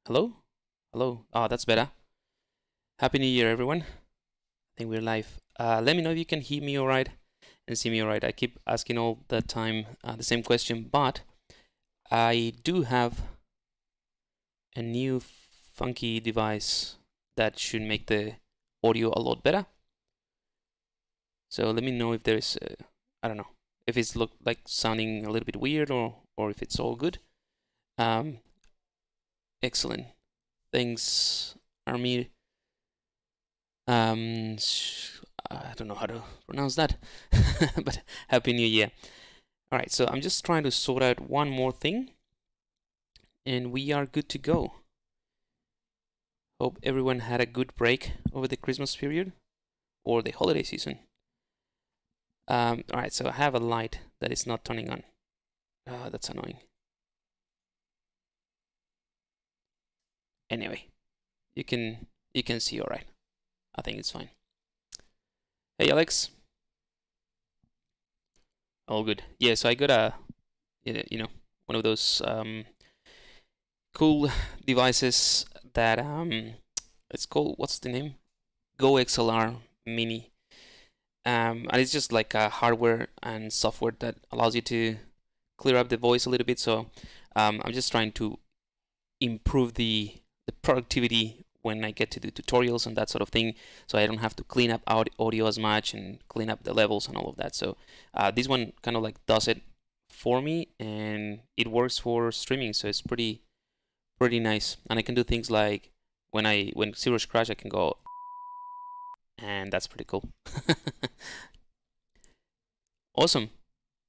Hello? Hello? Oh, that's better. Happy New Year, everyone. I think we're live. Let me know if you can hear me all right and see me all right. I keep asking all the time the same question, but I do have a new funky device that should make the audio a lot better. So let me know if there's, I don't know, if it's look like sounding a little bit weird or if it's all good. Um, Excellent. Thanks, Armir. Um, I don't know how to pronounce that, but Happy New Year. All right, so I'm just trying to sort out one more thing, and we are good to go. Hope everyone had a good break over the Christmas period or the holiday season. All right, so I have a light that is not turning on. That's annoying. Anyway, you can see all right. I think it's fine. Hey, Alex. All good. Yeah, so I got a, one of those cool devices that it's called, what's the name? Go XLR Mini. And it's just like a hardware and software that allows you to clear up the voice a little bit. So I'm just trying to improve the productivity when I get to do tutorials and that sort of thing, so I don't have to clean up audio as much and clean up the levels and all of that. So this one kind of like does it for me, and it works for streaming, so it's pretty nice. And I can do things like when ZBrush crash, I can go, and that's pretty cool. Awesome.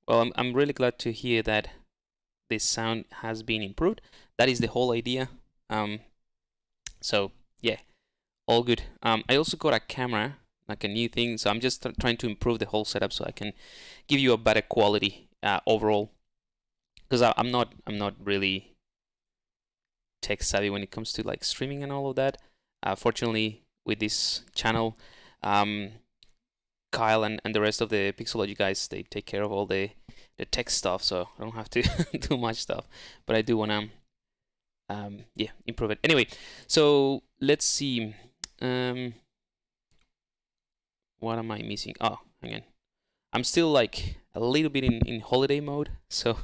Well, I'm really glad to hear that this sound has been improved. That is the whole idea. So yeah, all good. I also got a camera, like a new thing, so I'm just trying to improve the whole setup so I can give you a better quality overall. Because I'm not really tech savvy when it comes to like streaming and all of that. Fortunately, with this channel, Kyle and the rest of the Pixologic guys, they take care of all the tech stuff, so I don't have to do much stuff. But I do wanna yeah, improve it. Anyway, so let's see. What am I missing? Oh, hang on. I'm still like a little bit in holiday mode, so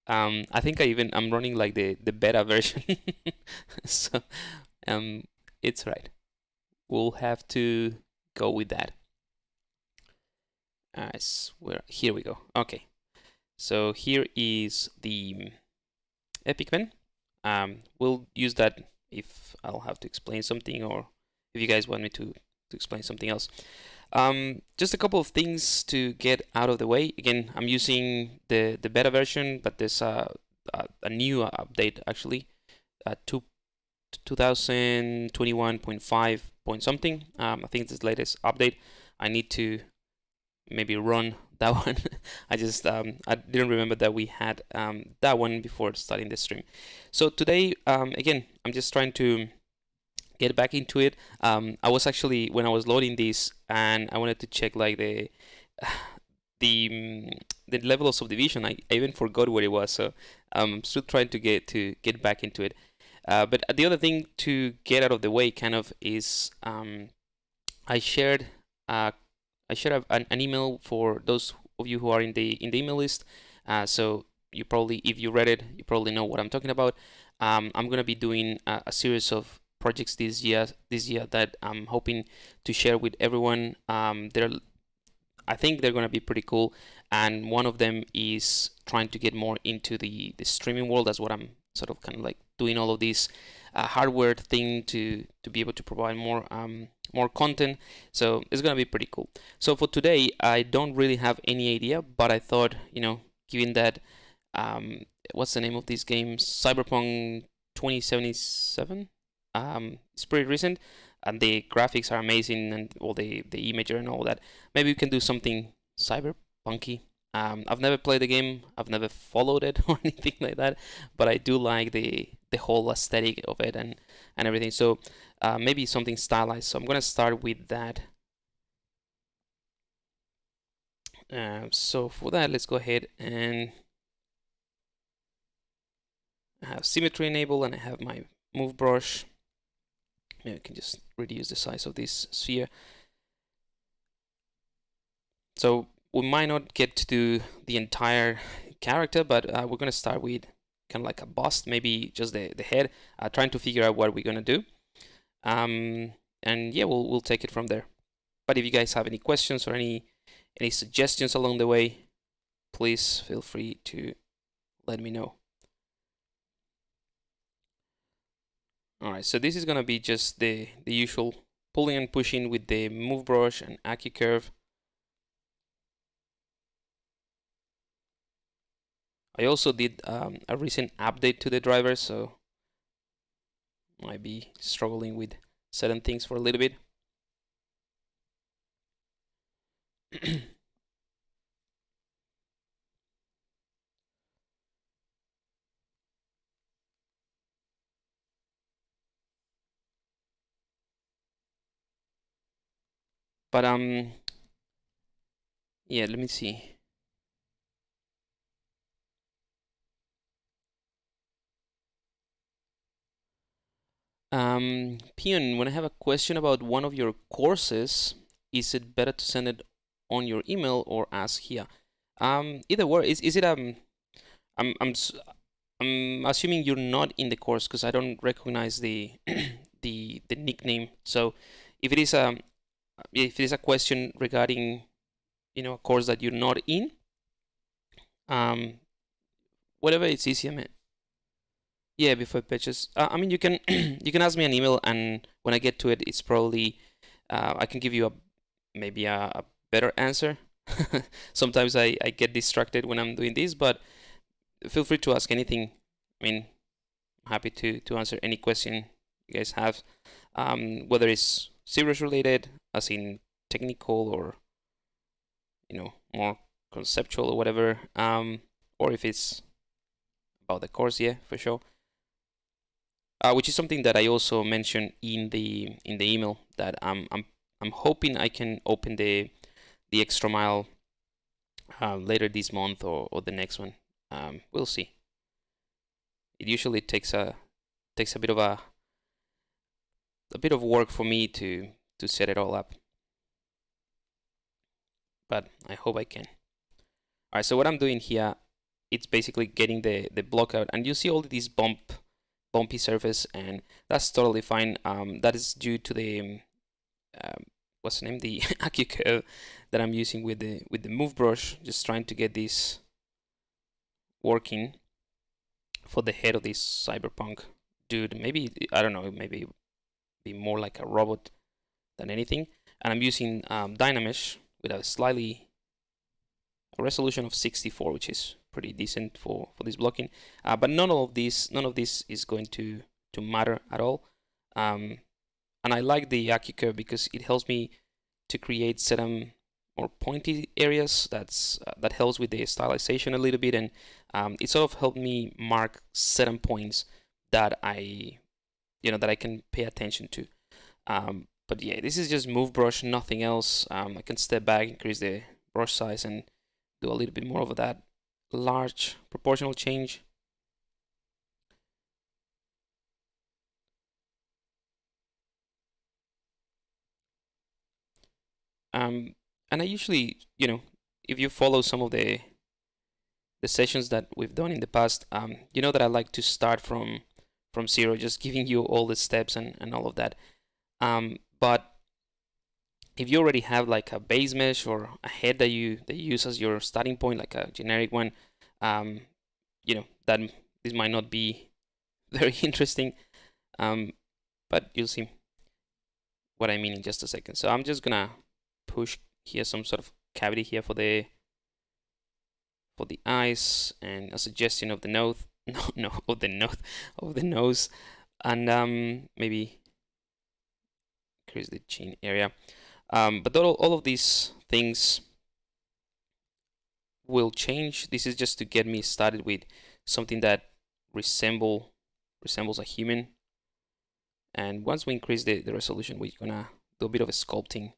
I think I'm running like the beta version. So um it's right. We'll have to go with that. Here we go. Okay. So here is the Epic pen. We'll use that if I'll have to explain something, or if you guys want me to explain something else. Just a couple of things to get out of the way. Again, I'm using the beta version, but there's a new update actually, 2021.5 point something. I think it's the latest update. I need to maybe run that one. I didn't remember that we had that one before starting the stream. So today, again, I'm just trying to get back into it. I was actually, when I was loading this, and I wanted to check like the level of subdivision. I even forgot what it was. So I'm still trying to get back into it. But the other thing to get out of the way, kind of, is I shared an email for those of you who are in the email list. So you probably, if you read it, you probably know what I'm talking about. I'm gonna be doing a series of projects this year that I'm hoping to share with everyone. I think they're gonna be pretty cool, and one of them is trying to get more into the streaming world. That's what I'm sort of kind of like doing all of this hardware thing to be able to provide more content. So it's gonna be pretty cool. So for today, I don't really have any idea, but I thought, given that what's the name of this game, Cyberpunk 2077, it's pretty recent, and the graphics are amazing, and all the imagery and all that. Maybe we can do something cyberpunky. I've never played the game, I've never followed it or anything like that, but I do like the whole aesthetic of it and everything. So maybe something stylized. So I'm gonna start with that. So for that, let's go ahead and I have symmetry enabled, and I have my move brush. Maybe I can just reduce the size of this sphere. So we might not get to do the entire character, but we're going to start with kind of like a bust, maybe just the head, trying to figure out what we're going to do. And yeah, we'll take it from there. But if you guys have any questions or any suggestions along the way, please feel free to let me know. All right, so this is going to be just the usual pulling and pushing with the move brush and AccuCurve. I also did a recent update to the driver, so might be struggling with certain things for a little bit. But yeah, let me see. Pion, when I have a question about one of your courses, is it better to send it on your email or ask here? Either way, is it I'm assuming you're not in the course because I don't recognize the the nickname. So if it is a question regarding a course that you're not in, whatever, it's easy. I mean, yeah, before pitches. I mean, you can you can ask me an email, and when I get to it, it's probably I can give you maybe a better answer. Sometimes I get distracted when I'm doing this, but feel free to ask anything. I mean, I'm happy to answer any question you guys have, whether it's ZBrush related, as in technical, or more conceptual or whatever, or if it's about the course, yeah, for sure. Which is something that I also mentioned in the email, that I'm hoping I can open the extra mile later this month or the next one. We'll see. It usually takes a bit of work for me to set it all up, but I hope I can. All right, so what I'm doing here, it's basically getting the block out, and you see all these bumpy surface, and that's totally fine. That is due to the what's the name, the AccuCurve that I'm using with the move brush, just trying to get this working for the head of this cyberpunk dude. Maybe, I don't know, maybe be more like a robot than anything. And I'm using dynamesh with a resolution of 64, which is pretty decent for this blocking. But none of this is going to matter at all. And I like the AccuCurve because it helps me to create certain more pointy areas. That helps with the stylization a little bit, and it sort of helped me mark certain points that I can pay attention to. But yeah, this is just move brush, nothing else. I can step back, increase the brush size, and do a little bit more of that large proportional change. And I usually, if you follow some of the sessions that we've done in the past, you know that I like to start from zero, just giving you all the steps and all of that. But if you already have like a base mesh or a head that you use as your starting point, like a generic one, that this might not be very interesting. But you'll see what I mean in just a second. So I'm just gonna push here some sort of cavity here for the eyes, and a suggestion of the nose. No, of the nose, and maybe increase the chin area. But all of these things will change. This is just to get me started with something that resembles a human. And once we increase the resolution, we're gonna do a bit of a sculpting.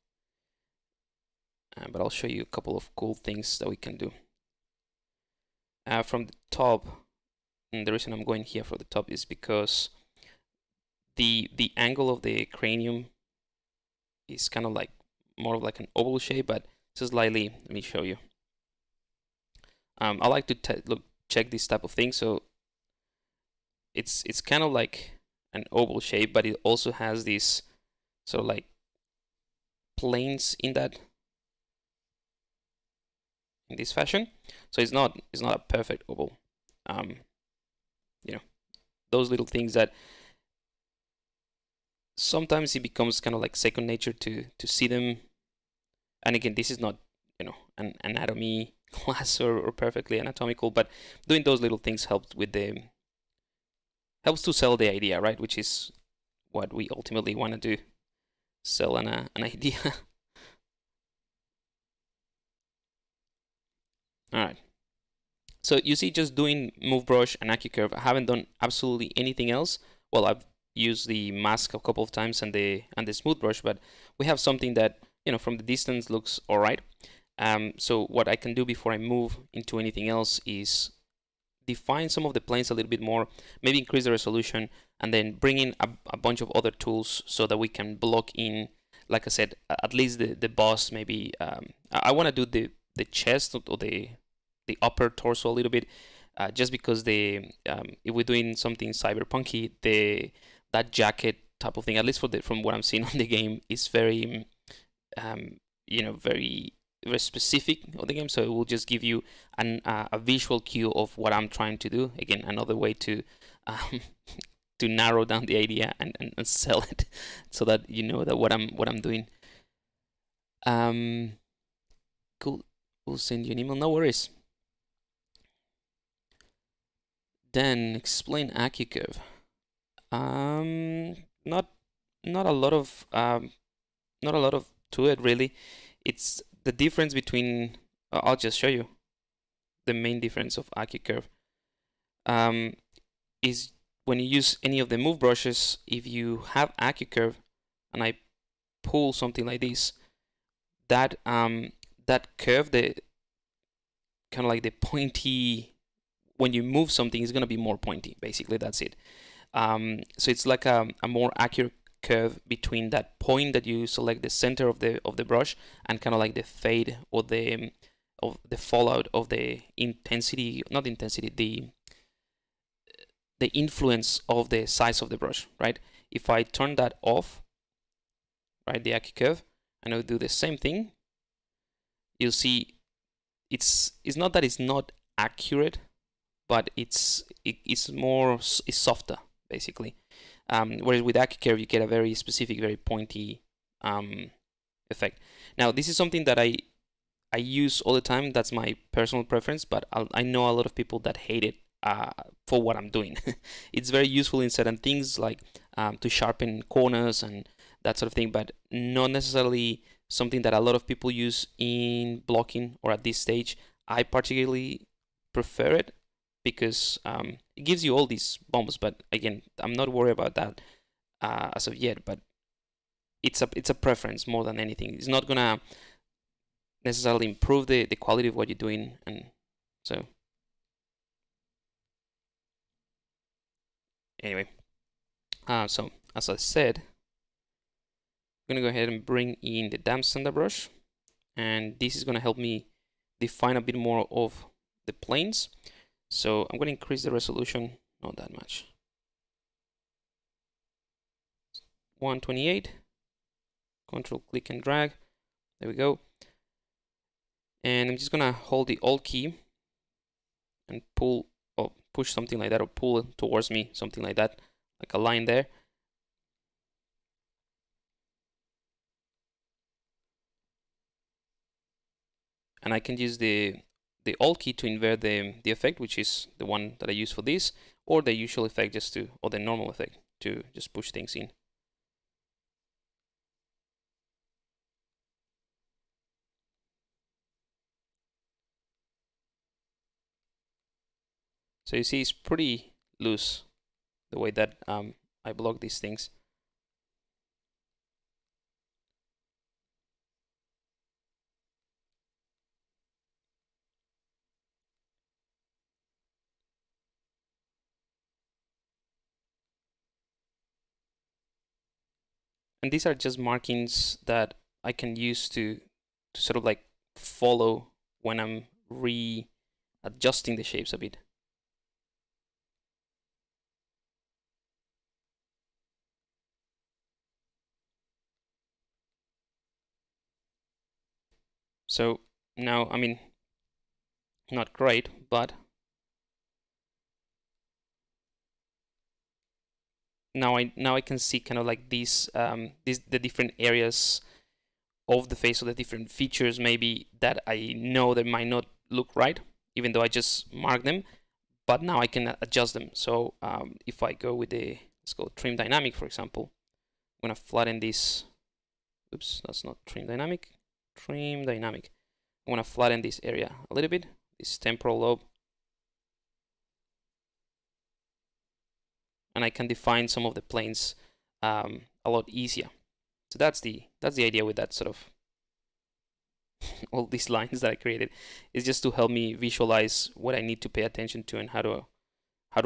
But I'll show you a couple of cool things that we can do. From the top, And the reason I'm going here for the top is because the angle of the cranium is kind of like more of like an oval shape, but slightly. Let me show you. I like to check this type of thing. So it's kind of like an oval shape, but it also has these sort of like planes in this fashion. So it's not a perfect oval. You know, those little things that sometimes it becomes kind of like second nature to see them. And again, this is not an anatomy class or perfectly anatomical, but doing those little things helps to sell the idea, right? Which is what we ultimately want to do, sell an idea. All right. So you see, just doing move brush and AccuCurve, I haven't done absolutely anything else. Well, I've used the mask a couple of times and the smooth brush, but we have something that from the distance looks all right. So what I can do before I move into anything else is define some of the planes a little bit more, maybe increase the resolution, and then bring in a bunch of other tools so that we can block in, like I said, at least the boss. Maybe I want to do the chest or the upper torso a little bit, just because if we're doing something cyberpunky, that jacket type of thing, at least from what I'm seeing on the game, is very very specific of the game. So it will just give you a visual cue of what I'm trying to do. Again, another way to to narrow down the idea and sell it, so that you know that what I'm doing. Cool. We'll send you an email. No worries. Then explain AccuCurve. Not a lot of to it really. It's the difference between. I'll just show you the main difference of AccuCurve. Is when you use any of the move brushes, if you have AccuCurve, and I pull something like this, that curve, the kind of like the pointy, when you move something, is gonna be more pointy. Basically, that's it. So it's like a more accurate curve between that point that you select the center of the brush, and kind of like the fade or the fallout of the intensity, not intensity, the influence of the size of the brush, right? If I turn that off, right, the AccuCurve, and I'll do the same thing, you'll see it's not that it's not accurate, but it's softer, basically. Whereas with AccuCurve, you get a very specific, very pointy effect. Now, this is something that I use all the time. That's my personal preference, but I know a lot of people that hate it for what I'm doing. It's very useful in certain things, like to sharpen corners and that sort of thing, but not necessarily something that a lot of people use in blocking or at this stage. I particularly prefer it because it gives you all these bumps, but again, I'm not worried about that as of yet. But it's a preference more than anything. It's not gonna necessarily improve the quality of what you're doing, and so anyway, so as I said, I'm gonna go ahead and bring in the damp standard brush, and this is gonna help me define a bit more of the planes. So I'm gonna increase the resolution, not that much, 128. Control click and drag. There we go. And I'm just gonna hold the Alt key and pull or push something like that, or pull towards me, something like that, like a line there. And I can use the Alt key to invert the effect, which is the one that I use for this, or the usual effect or the normal effect to just push things in. So you see, it's pretty loose the way that I block these things. And these are just markings that I can use to sort of like follow when I'm readjusting the shapes a bit. So now, I mean, not great, but now I can see kind of like these the different areas of the face, or the different features maybe that I know that might not look right, even though I just mark them. But now I can adjust them. So if I go with the, let's go trim dynamic, for example, I'm gonna flatten this. Oops, that's not trim dynamic. Trim dynamic. I want to flatten this area a little bit, this temporal lobe, and I can define some of the planes a lot easier. So that's the idea with that sort of all these lines that I created, is just to help me visualize what I need to pay attention to and how to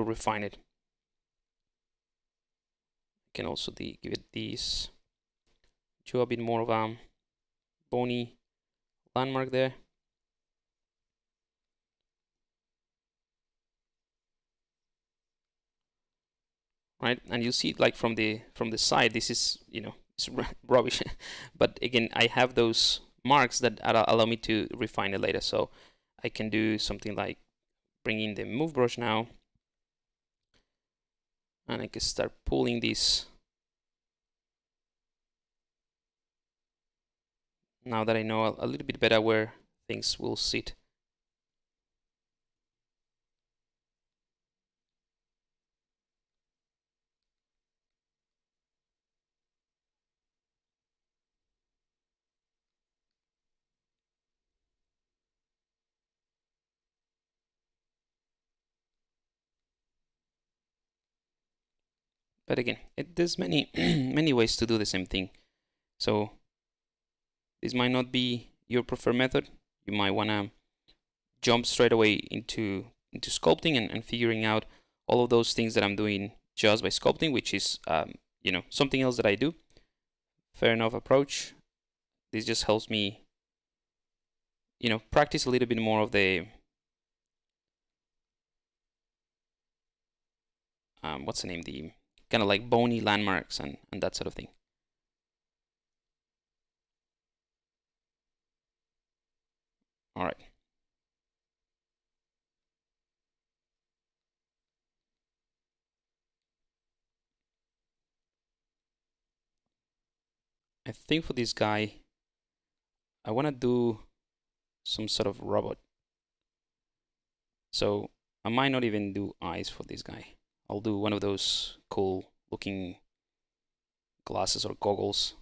refine it. I can also give it this, show a bit more of a bony landmark there. Right, and you see, like from the side, this is, you know, it's rubbish. But again, I have those marks that allow me to refine it later. So I can do something like bring in the move brush now, and I can start pulling this. Now that I know a little bit better where things will sit. But again, there's many many ways to do the same thing. So this might not be your preferred method. You might want to jump straight away into sculpting and figuring out all of those things that I'm doing just by sculpting, which is you know, something else that I do. Fair enough approach. This just helps me, you know, practice a little bit more of the what's the name, the kind of like bony landmarks and that sort of thing. All right. I think for this guy, I want to do some sort of robot. So I might not even do eyes for this guy. I'll do one of those cool looking glasses or goggles.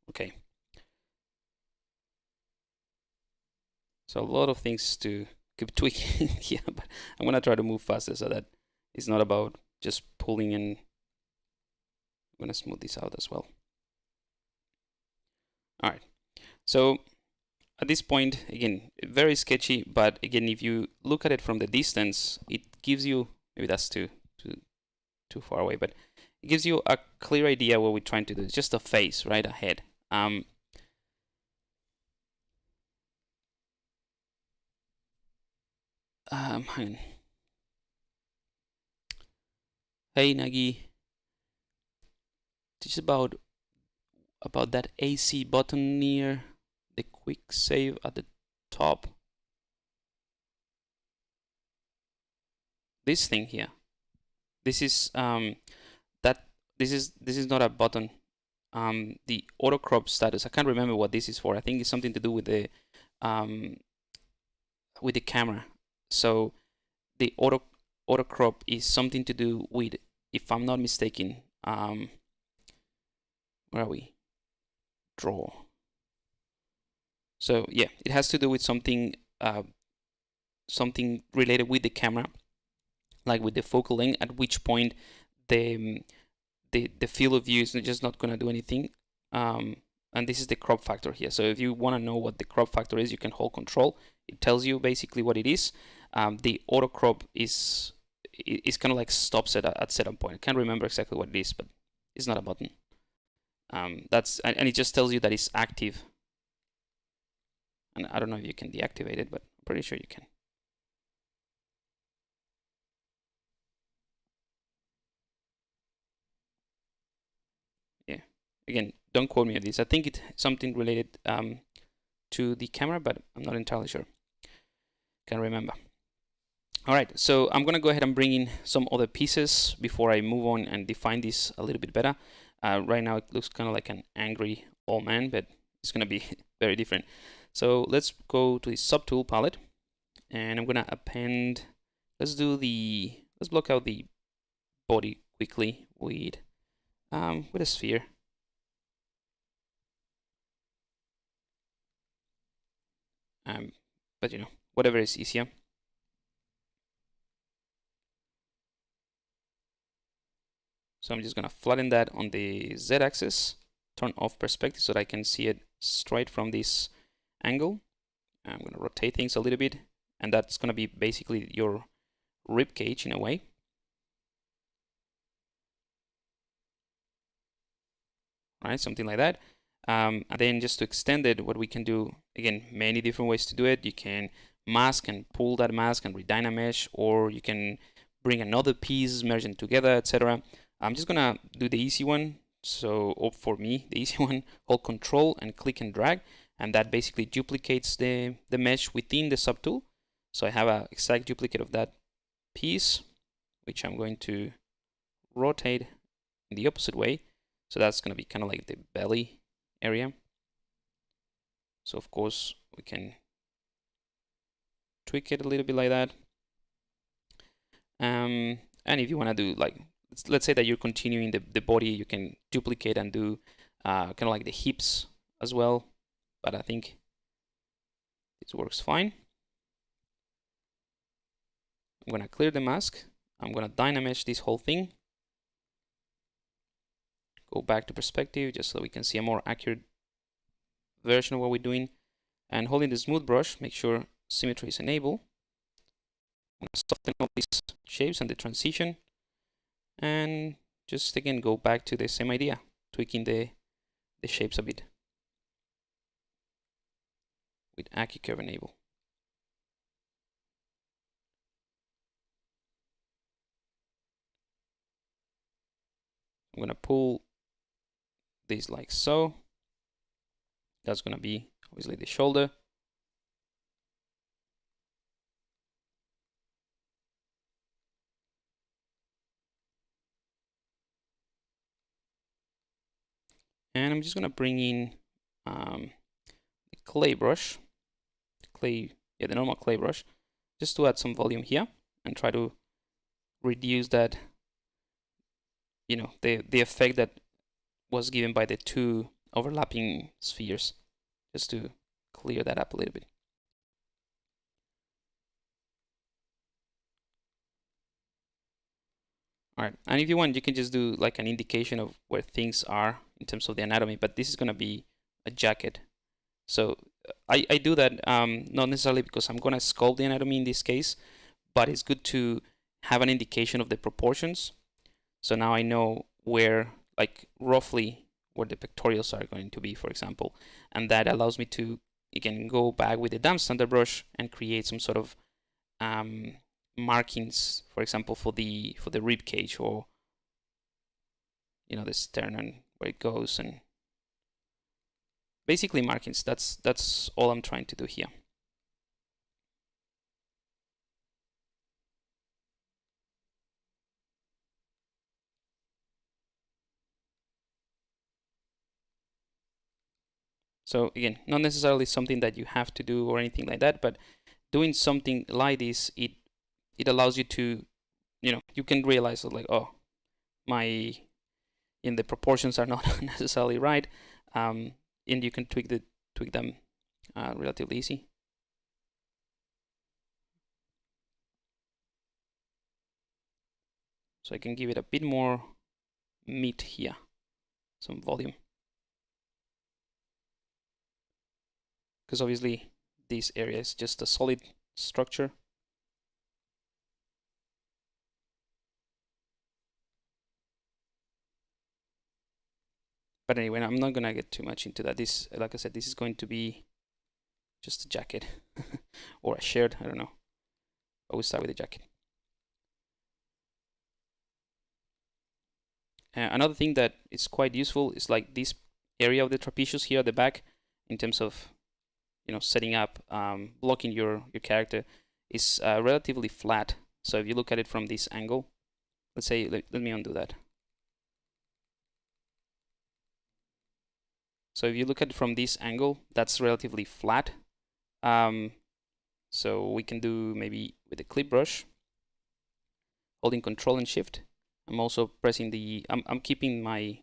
Okay. So a lot of things to keep tweaking here, but I'm gonna try to move faster so that it's not about just pulling in. I'm gonna smooth this out as well. All right. So at this point, again, very sketchy, but again, if you look at it from the distance, it gives you, maybe that's too far away, but it gives you a clear idea what we're trying to do. It's just a face right ahead. Hang on. Hey Nagi, this is about that AC button near the quick save at the top. This thing here. This is this is not a button. The auto crop status. I can't remember what this is for. I think it's something to do with the camera. So the auto crop is something to do with, if I'm not mistaken, where are we? Draw. So yeah, it has to do with something something related with the camera, like with the focal length, at which point the the field of view is just not going to do anything. And this is the crop factor here. So if you want to know what the crop factor is, you can hold control. It tells you basically what it is. The auto crop is kind of like stops it at certain point. I can't remember exactly what it is, but it's not a button. And it just tells you that it's active. And I don't know if you can deactivate it, but I'm pretty sure you can. Yeah. Again, don't quote me on this. I think it's something related to the camera, but I'm not entirely sure. Can't remember. All right, so I'm gonna go ahead and bring in some other pieces before I move on and define this a little bit better. Right now it looks kind of like an angry old man, but it's gonna be very different. So let's go to the subtool palette, and I'm gonna append. Let's block out the body quickly with a sphere. But you know, whatever is easier. So I'm just gonna flatten that on the Z-axis, turn off perspective so that I can see it straight from this angle. I'm gonna rotate things a little bit, and that's gonna be basically your rib cage in a way. Right, something like that. And then just to extend it, what we can do, again, many different ways to do it. You can mask and pull that mask and dynamesh, or you can bring another piece, merge them together, etc. I'm just gonna do the easy one. So for me, the easy one, hold Control and click and drag, and that basically duplicates the mesh within the subtool. So I have an exact duplicate of that piece, which I'm going to rotate in the opposite way. So that's going to be kind of like the belly area. So of course we can tweak it a little bit like that. And if you want to do like, let's say that you're continuing the body, you can duplicate and do kind of like the hips as well. But I think this works fine. I'm going to clear the mask. I'm going to dynamesh this whole thing. Go back to perspective just so we can see a more accurate version of what we're doing. And holding the smooth brush, make sure symmetry is enabled. I'm going to soften all these shapes and the transition. And just again go back to the same idea, tweaking the shapes a bit with AccuCurve enable. I'm going to pull this like so. That's going to be obviously the shoulder. And I'm just going to bring in the clay brush, the normal clay brush, just to add some volume here and try to reduce that, you know, the effect that was given by the two overlapping spheres, just to clear that up a little bit. All right, and if you want, you can just do like an indication of where things are in terms of the anatomy, but this is going to be a jacket. So I do that not necessarily because I'm going to sculpt the anatomy in this case, but it's good to have an indication of the proportions. So now I know where, like roughly where the pectorials are going to be, for example, and that allows me to again go back with the damp standard brush and create some sort of markings, for example, for the rib cage, or you know, the sternum where it goes, and basically markings. That's all I'm trying to do here. So again, not necessarily something that you have to do or anything like that, but doing something like this, it allows you to, you know, you can realize that, like, oh, the proportions are not necessarily right, and you can tweak them relatively easy. So I can give it a bit more meat here, some volume. Because obviously this area is just a solid structure. But anyway, I'm not gonna get too much into that. This, like I said, this is going to be just a jacket or a shirt, I don't know. But we'll start with the jacket. Another thing that is quite useful is like this area of the trapezius here at the back, in terms of, you know, setting up, blocking your character, is relatively flat. So if you look at it from this angle, let's say, let me undo that. So if you look at it from this angle, that's relatively flat. So we can do maybe with the clip brush, holding Control and Shift. I'm also pressing the, I'm keeping my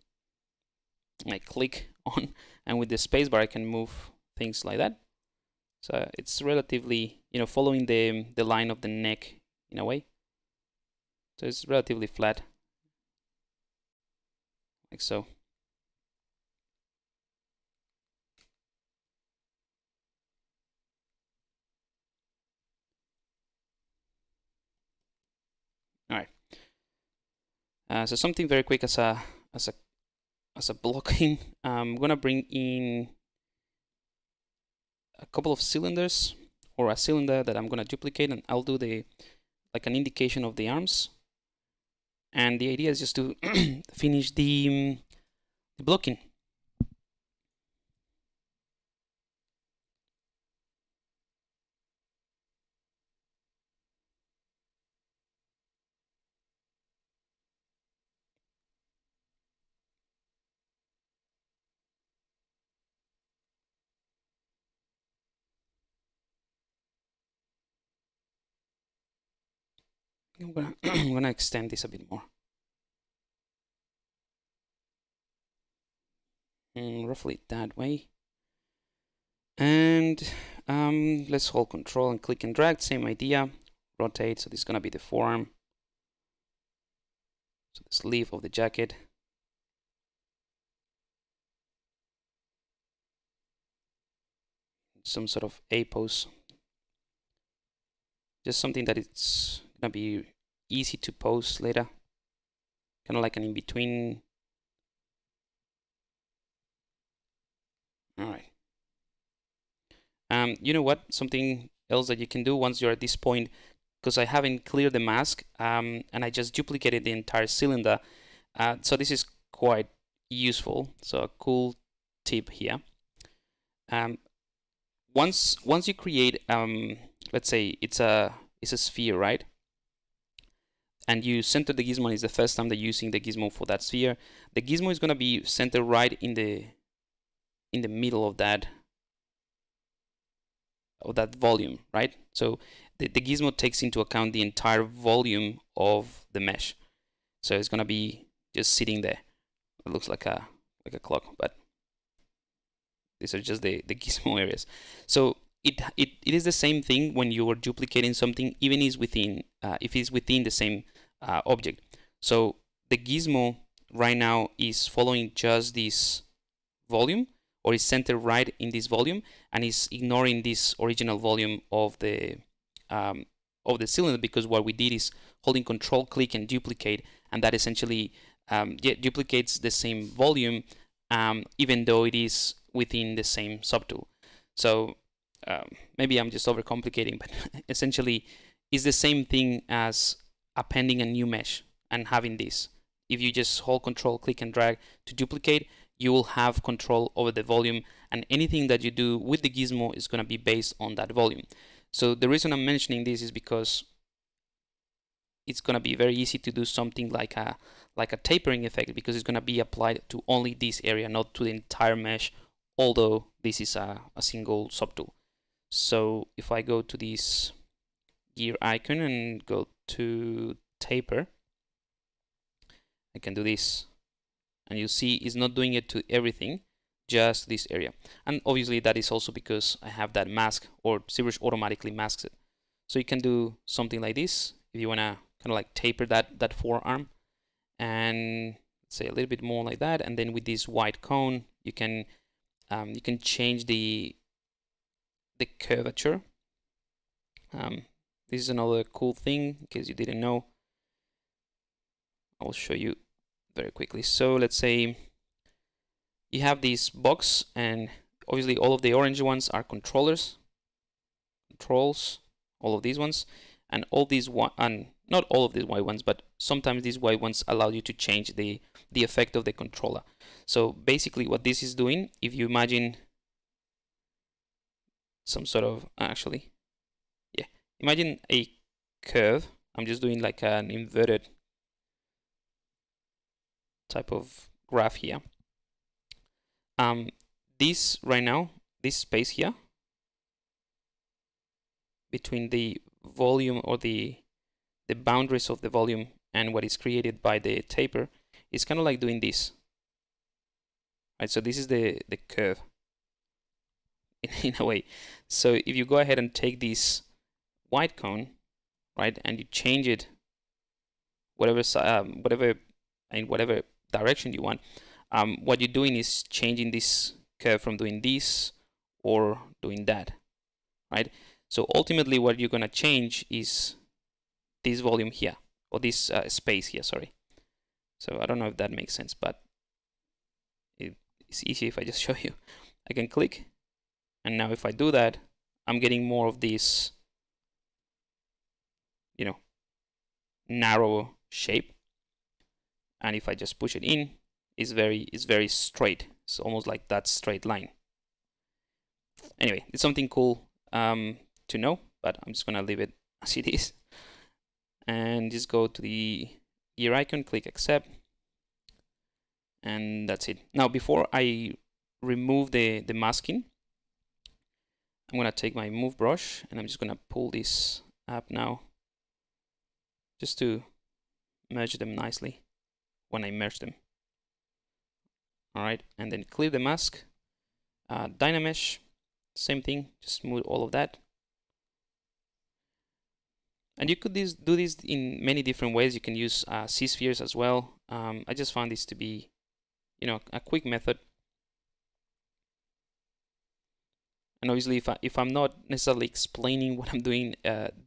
click on, and with the spacebar I can move things like that. So it's relatively, you know, following the line of the neck in a way. So it's relatively flat, like so. All right. So something very quick as a blocking. I'm gonna bring in a couple of cylinders, or a cylinder that I'm gonna duplicate, and I'll do the like an indication of the arms. And the idea is just to finish the blocking. I'm gonna extend this a bit more. Roughly that way. And let's hold Control and click and drag, same idea. Rotate, so this is gonna be the forearm. So the sleeve of the jacket. Some sort of A pose. Just something that it's gonna be easy to pose later. Kind of like an in-between. All right. You know what? Something else that you can do once you're at this point, because I haven't cleared the mask, and I just duplicated the entire cylinder. So this is quite useful. So a cool tip here. Once you create, let's say it's a sphere, right? And you center the gizmo, and it's the first time that you're using the gizmo for that sphere. The gizmo is gonna be centered right in the middle of that volume, right? So the gizmo takes into account the entire volume of the mesh. So it's gonna be just sitting there. It looks like a clock, but these are just the gizmo areas. So it is the same thing when you are duplicating something, even if it's within the same object. So the gizmo right now is following just this volume, or is centered right in this volume, and is ignoring this original volume of the cylinder, because what we did is holding Control, click, and duplicate, and that essentially duplicates the same volume, even though it is within the same subtool. So maybe I'm just overcomplicating, but essentially it's the same thing as appending a new mesh and having this. If you just hold Control, click, and drag to duplicate, you will have control over the volume, and anything that you do with the gizmo is going to be based on that volume. So the reason I'm mentioning this is because it's going to be very easy to do something like a tapering effect, because it's going to be applied to only this area, not to the entire mesh, although this is a single subtool. So if I go to this gear icon and go to taper, I can do this, and you see it's not doing it to everything, just this area. And obviously that is also because I have that mask, or ZBrush automatically masks it. So you can do something like this if you want to kind of like taper that forearm. and say a little bit more like that. And then with this white cone, you can change the curvature. This is another cool thing, in case you didn't know. I'll show you very quickly. So let's say you have this box, and obviously all of the orange ones are controls, all of these ones, and all these and not all of these white ones, but sometimes these white ones allow you to change the effect of the controller. So basically what this is doing, if you imagine some sort of, imagine a curve. I'm just doing like an inverted type of graph here. This right now, this space here between the volume, or the boundaries of the volume, and what is created by the taper, is kind of like doing this. Right, so this is the curve in a way. So if you go ahead and take this white cone, right, and you change it whatever in whatever direction you want, what you're doing is changing this curve from doing this or doing that, right? So ultimately what you're going to change is this volume here, or this space here, sorry. So I don't know if that makes sense, but it's easy if I just show you. I can click, and now if I do that, I'm getting more of this, narrow shape. And if I just push it in, it's very straight. It's almost like that straight line. Anyway, it's something cool to know, but I'm just gonna leave it as it is. And just go to the gear icon, click accept, and that's it. Now before I remove the masking, I'm gonna take my move brush, and I'm just gonna pull this up now, just to merge them nicely when I merge them. Alright, and then clear the mask, dynamesh, same thing, just smooth all of that. And you could do this in many different ways. You can use C-spheres as well. I just found this to be, a quick method. And obviously, if I'm not necessarily explaining what I'm doing,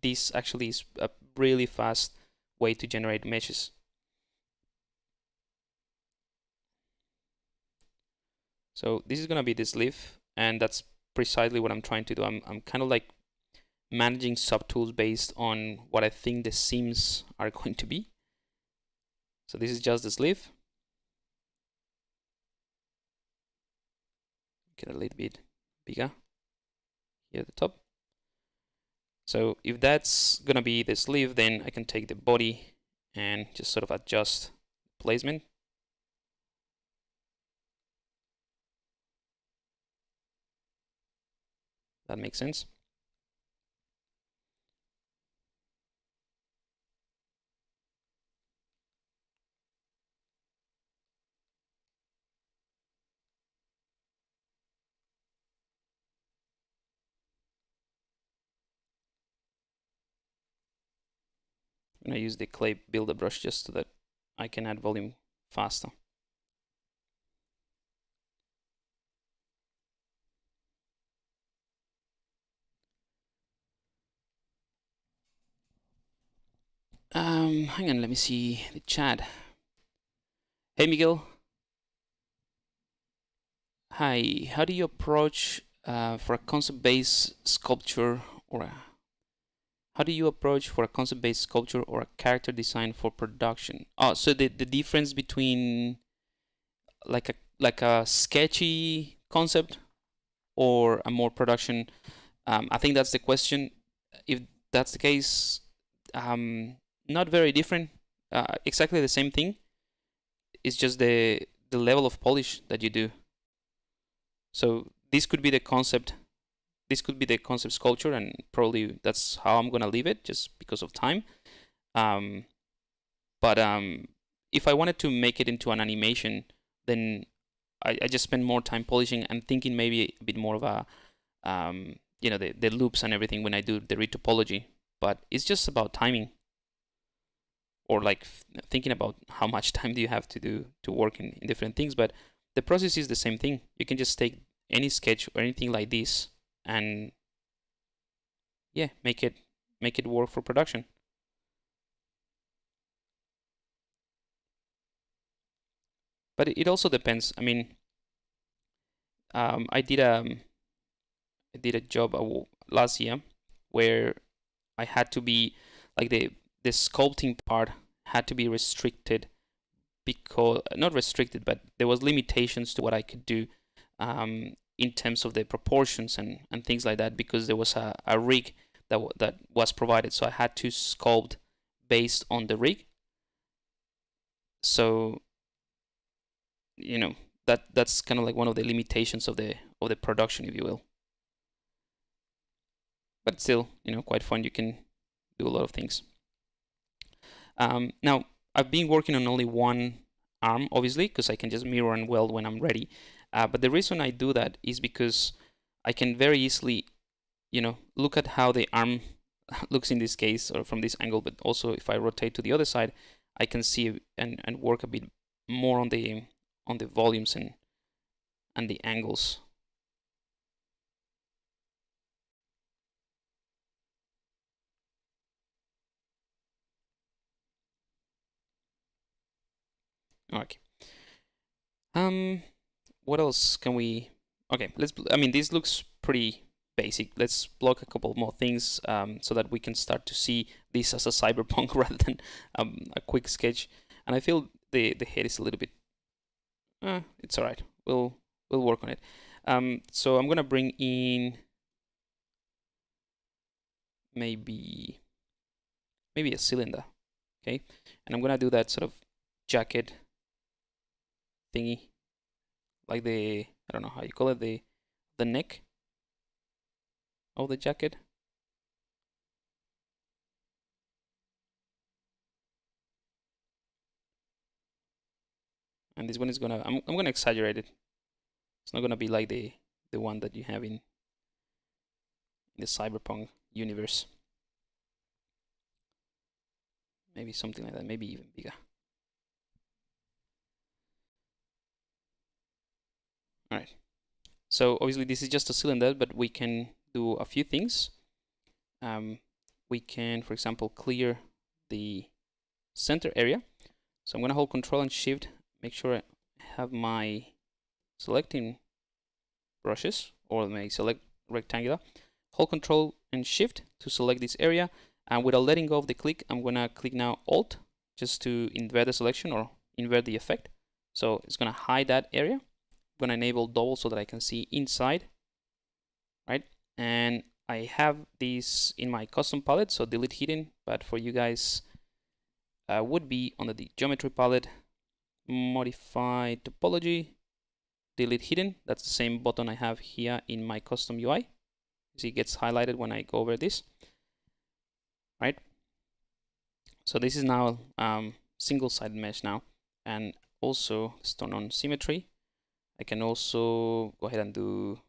this actually is a really fast way to generate meshes. So this is gonna be the sleeve, and that's precisely what I'm trying to do. I'm kind of like managing subtools based on what I think the seams are going to be. So this is just the sleeve. Get a little bit bigger here at the top. So if that's gonna be the sleeve, then I can take the body and just sort of adjust placement. That makes sense. I'm gonna use the clay builder brush just so that I can add volume faster. Hang on, let me see the chat. Hey Miguel. Hi, how do you approach for a concept-based sculpture, or how do you approach for a concept-based sculpture or a character design for production? Oh, so the difference between like a sketchy concept or a more production, I think that's the question. If that's the case, not very different, exactly the same thing. It's just the level of polish that you do. So this could be the concept. This could be the concept sculpture, and probably that's how I'm gonna leave it, just because of time. But if I wanted to make it into an animation, then I just spend more time polishing and thinking maybe a bit more of a, the loops and everything when I do the retopology. But it's just about timing. or like thinking about how much time do you have to work in different things. But the process is the same thing. You can just take any sketch or anything like this and yeah, make it work for production. But it also depends. I mean, I did a job last year where I had to be like the sculpting part had to be restricted, because not restricted, but there was limitations to what I could do in terms of the proportions and things like that, because there was a rig that was provided, so I had to sculpt based on the rig. So that's kind of like one of the limitations of the production, if you will. But still, quite fun. You can do a lot of things. Now, I've been working on only one arm, obviously, because I can just mirror and weld when I'm ready. But the reason I do that is because I can very easily, look at how the arm looks in this case, or from this angle. But also, if I rotate to the other side, I can see and work a bit more on the volumes and the angles. Okay. What else can we? Okay, this looks pretty basic. Let's block a couple more things so that we can start to see this as a cyberpunk rather than a quick sketch. And I feel the head is a little bit. It's all right. We'll work on it. So I'm gonna bring in maybe a cylinder, okay? And I'm gonna do that sort of jacket thingy, like I don't know how you call it, the neck of the jacket. And this one is I'm gonna exaggerate it. It's not gonna be like the one that you have in the Cyberpunk universe. Maybe something like that, maybe even bigger. All right. So obviously this is just a cylinder, but we can do a few things. We can, for example, clear the center area. So I'm gonna hold Control and Shift, make sure I have my selecting brushes, or my select rectangular. Hold Control and Shift to select this area, and without letting go of the click, I'm gonna click now Alt just to invert the selection or invert the effect. So it's gonna hide that area. I'm gonna enable double so that I can see inside, right? And I have these in my custom palette, so delete hidden, but for you guys would be under the geometry palette, modify topology, delete hidden. That's the same button I have here in my custom UI. See, it gets highlighted when I go over this, right? So this is now single-sided mesh now. And also, let's turn on symmetry. I can also go ahead and do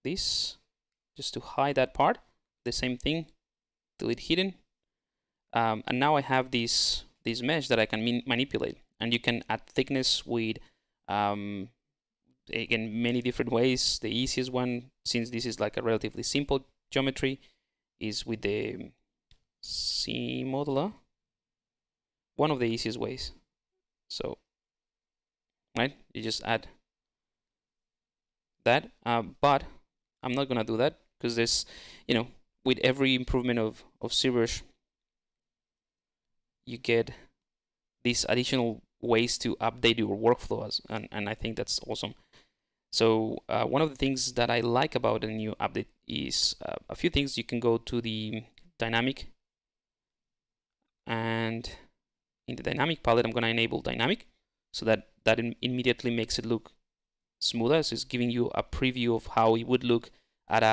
this just to hide that part. The same thing, delete hidden. And now I have this mesh that I can manipulate. And you can add thickness with, again, many different ways. The easiest one, since this is like a relatively simple geometry, is with the C modeler. One of the easiest ways. So, right, you just add that. But I'm not gonna do that because there's, with every improvement of ZBrush, you get these additional ways to update your workflows, and I think that's awesome. So one of the things that I like about the new update is a few things. You can go to the dynamic, and in the dynamic palette, I'm going to enable dynamic so that immediately makes it look smoother. So it's giving you a preview of how it would look at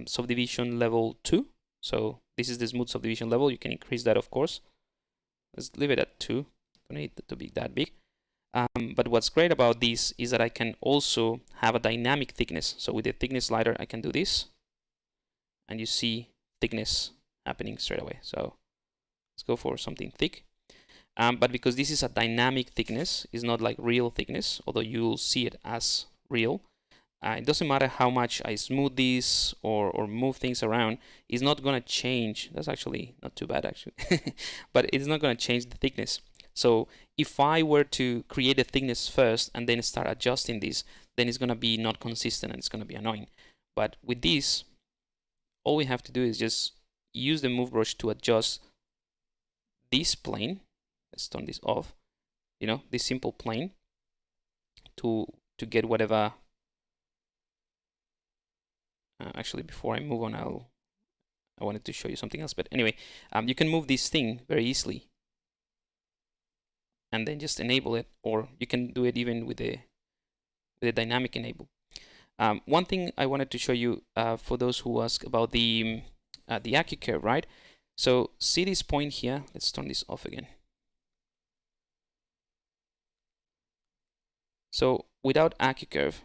subdivision level 2. So this is the smooth subdivision level. You can increase that, of course. Let's leave it at 2. Don't need it to be that big. But what's great about this is that I can also have a dynamic thickness. So with the thickness slider, I can do this, and you see thickness happening straight away. So let's go for something thick. But because this is a dynamic thickness, it's not like real thickness, although you'll see it as real. It doesn't matter how much I smooth this or move things around, it's not going to change. That's actually not too bad, actually. But it's not going to change the thickness. So if I were to create a thickness first and then start adjusting this, then it's going to be not consistent and it's going to be annoying. But with this, all we have to do is just use the move brush to adjust this plane. Let's turn this off. You know, this simple plane to get whatever. Actually, before I move on, I wanted to show you something else. But anyway, you can move this thing very easily, and then just enable it, or you can do it even with the dynamic enable. One thing I wanted to show you for those who ask about the AccuCurve, right? So see this point here. Let's turn this off again. So without AccuCurve,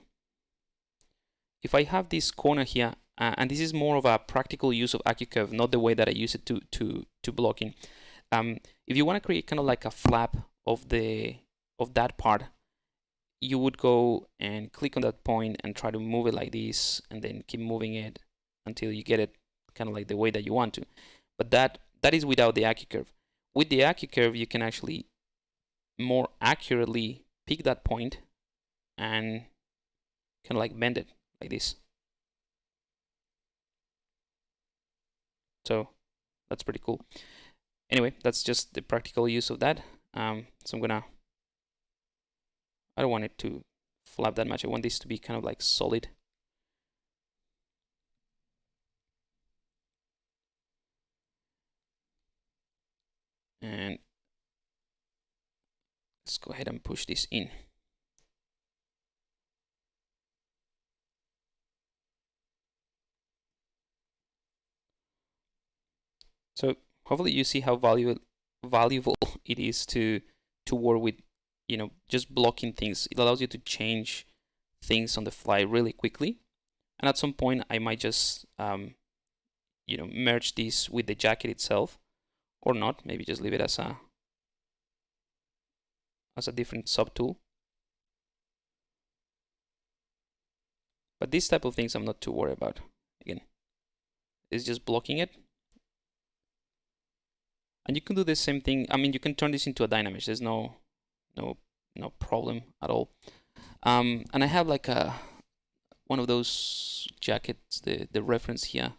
if I have this corner here, and this is more of a practical use of AccuCurve, not the way that I use it to blocking. If you want to create kind of like a flap of that part, you would go and click on that point and try to move it like this, and then keep moving it until you get it kind of like the way that you want to. But that is without the AccuCurve. With the AccuCurve, you can actually more accurately pick that point and kind of like bend it like this. So that's pretty cool. Anyway, that's just the practical use of that. So I don't want it to flap that much. I want this to be kind of like solid. And let's go ahead and push this in. So hopefully you see how valuable it is to work with, you know, just blocking things. It allows you to change things on the fly really quickly. And at some point, I might just, you know, merge this with the jacket itself, or not. Maybe just leave it as a different subtool. But these type of things I'm not too worried about. Again, it's just blocking it. And you can do the same thing. I mean, you can turn this into a dynamesh. There's no problem at all. And I have like one of those jackets, the reference here.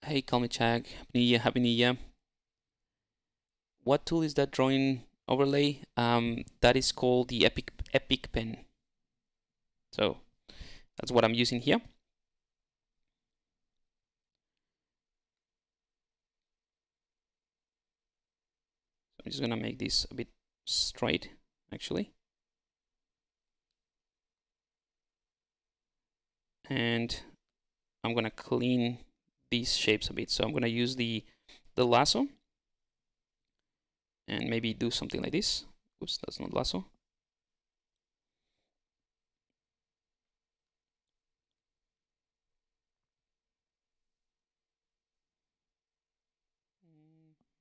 Hey, call me Chag. Happy New Year. What tool is that drawing overlay? That is called the Epic Pen. So that's what I'm using here. I'm just gonna make this a bit straight, actually. And I'm gonna clean these shapes a bit. So I'm gonna use the lasso and maybe do something like this. Oops, that's not lasso.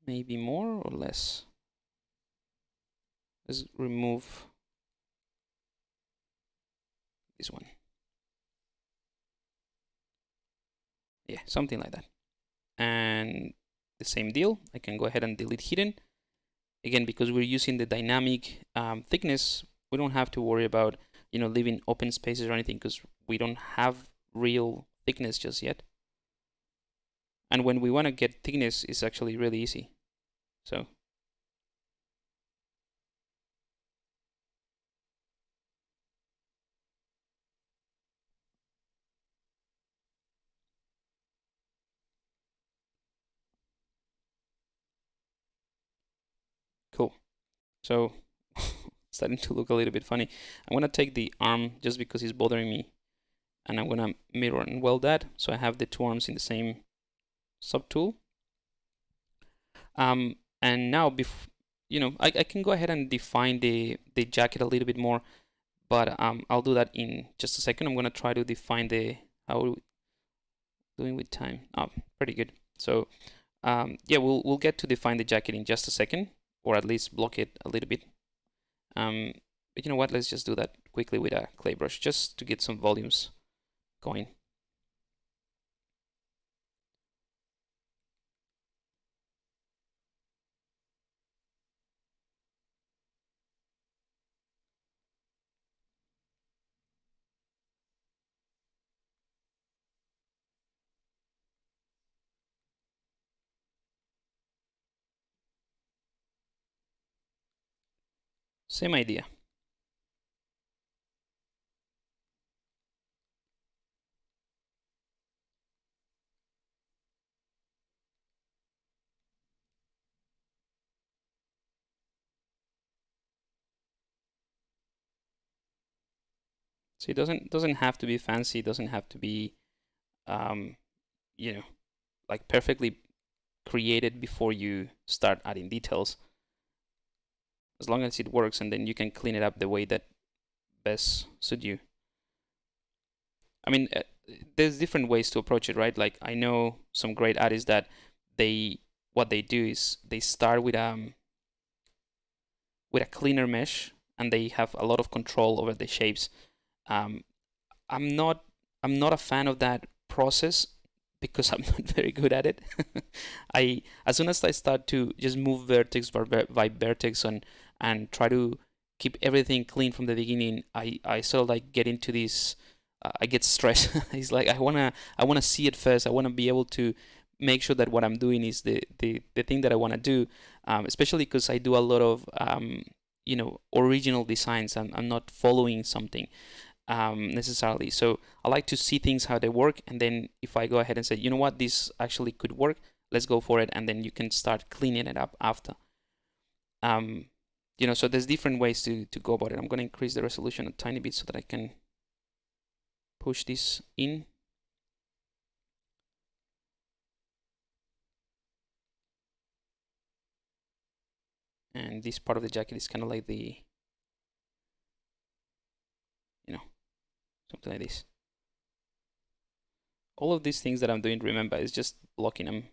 Maybe more or less. Let's remove this one. Yeah, something like that. And the same deal, I can go ahead and delete hidden. Again, because we're using the dynamic thickness, we don't have to worry about, you know, leaving open spaces or anything, because we don't have real thickness just yet. And when we want to get thickness, it's actually really easy. So cool. So starting to look a little bit funny. I'm gonna take the arm just because it's bothering me, and I'm gonna mirror and weld that, so I have the two arms in the same subtool. And now, you know, I can go ahead and define the jacket a little bit more, but I'll do that in just a second. I'm gonna try to define the how are we doing with time. Oh, pretty good. So yeah, we'll get to define the jacket in just a second, or at least block it a little bit. But you know what? Let's just do that quickly with a clay brush, just to get some volumes going. Same idea. So it doesn't have to be fancy. It doesn't have to be um, you know, like perfectly created before you start adding details. As long as it works, and then you can clean it up the way that best suit you. I mean, there's different ways to approach it, right? Like I know some great artists that what they do is they start with a cleaner mesh, and they have a lot of control over the shapes. Um, I'm not I'm not a fan of that process because I'm not very good at it. I As soon as I start to just move vertex by vertex and try to keep everything clean from the beginning, I sort of like get into this. I get stressed. It's like I wanna see it first. I wanna be able to make sure that what I'm doing is the thing that I wanna do. Especially because I do a lot of original designs. I'm not following something necessarily. So I like to see things how they work, and then if I go ahead and say, you know what, this actually could work, let's go for it, and then you can start cleaning it up after. So there's different ways to go about it. I'm going to increase the resolution a tiny bit so that I can push this in. And this part of the jacket is kind of like something like this. All of these things that I'm doing, remember, is just blocking them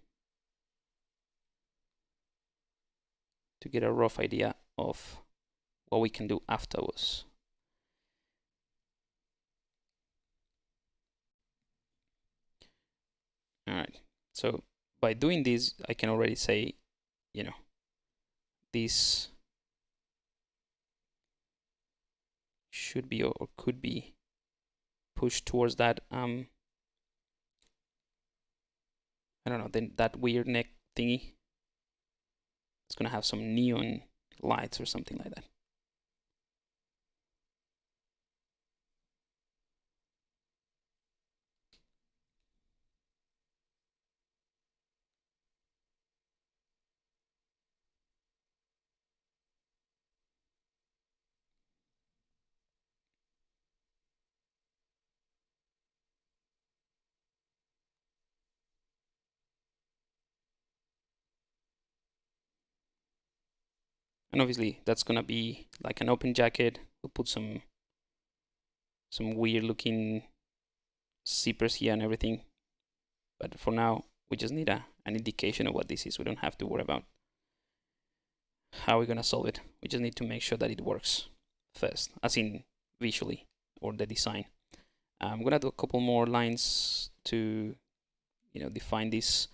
to get a rough idea of what we can do afterwards. All right. So by doing this, I can already say, this should be or could be pushed towards that I don't know, then that weird neck thingy. It's gonna have some neon lights or something like that. And obviously that's gonna be like an open jacket. We'll put some weird looking zippers here and everything. But for now, we just need an indication of what this is. We don't have to worry about how we're gonna solve it. We just need to make sure that it works first, as in visually or the design. I'm gonna do a couple more lines to define these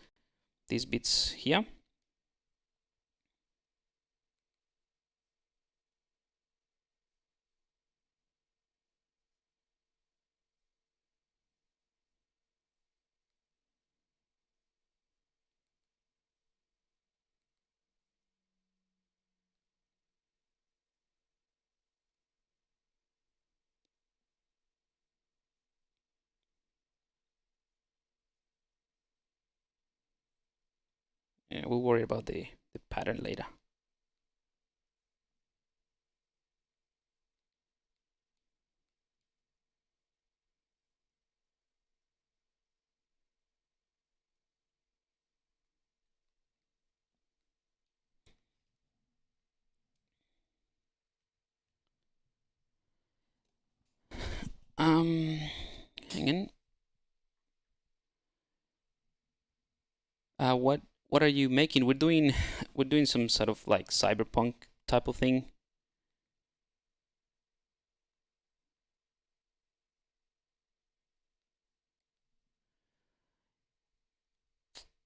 bits here. We'll worry about the pattern later. What are you making? We're doing some sort of like cyberpunk type of thing.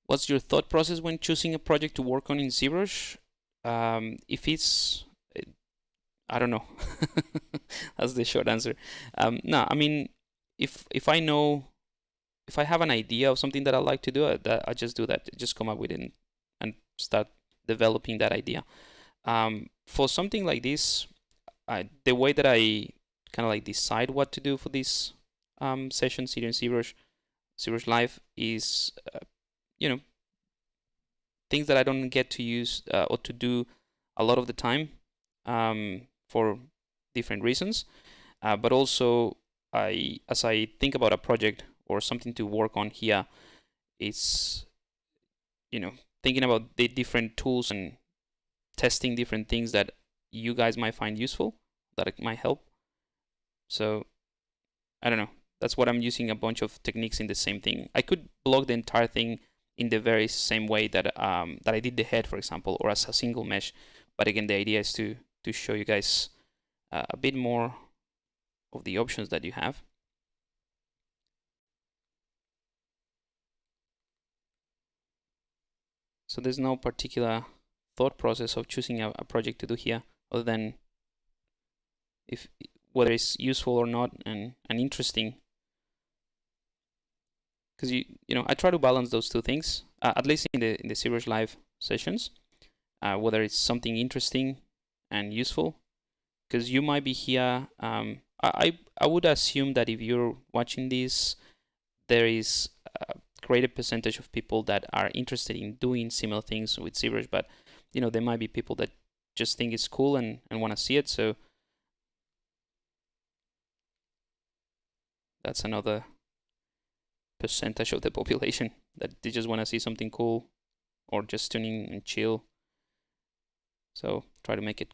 What's your thought process when choosing a project to work on in ZBrush? If it's, I don't know. That's the short answer. No, I mean, if I know, if I have an idea of something that I like to do, I just do that. Just come up with it and start developing that idea. For something like this, the way that I kind of like decide what to do for these sessions here in ZBrush Live is, you know, things that I don't get to use or to do a lot of the time for different reasons. But also, as I think about a project or something to work on here, it's, thinking about the different tools and testing different things that you guys might find useful, that it might help. So, I don't know. That's what I'm using, a bunch of techniques in the same thing. I could block the entire thing in the very same way that I did the head, for example, or as a single mesh. But again, the idea is to show you guys a bit more of the options that you have. So there's no particular thought process of choosing a project to do here, other than whether it's useful or not and interesting. Because I try to balance those two things, at least in the ZBrush Live sessions, whether it's something interesting and useful. Because you might be here. I would assume that if you're watching this, there is a greater percentage of people that are interested in doing similar things with ZBrush, but there might be people that just think it's cool and want to see it. So that's another percentage of the population that they just want to see something cool or just tune in and chill. So try to make it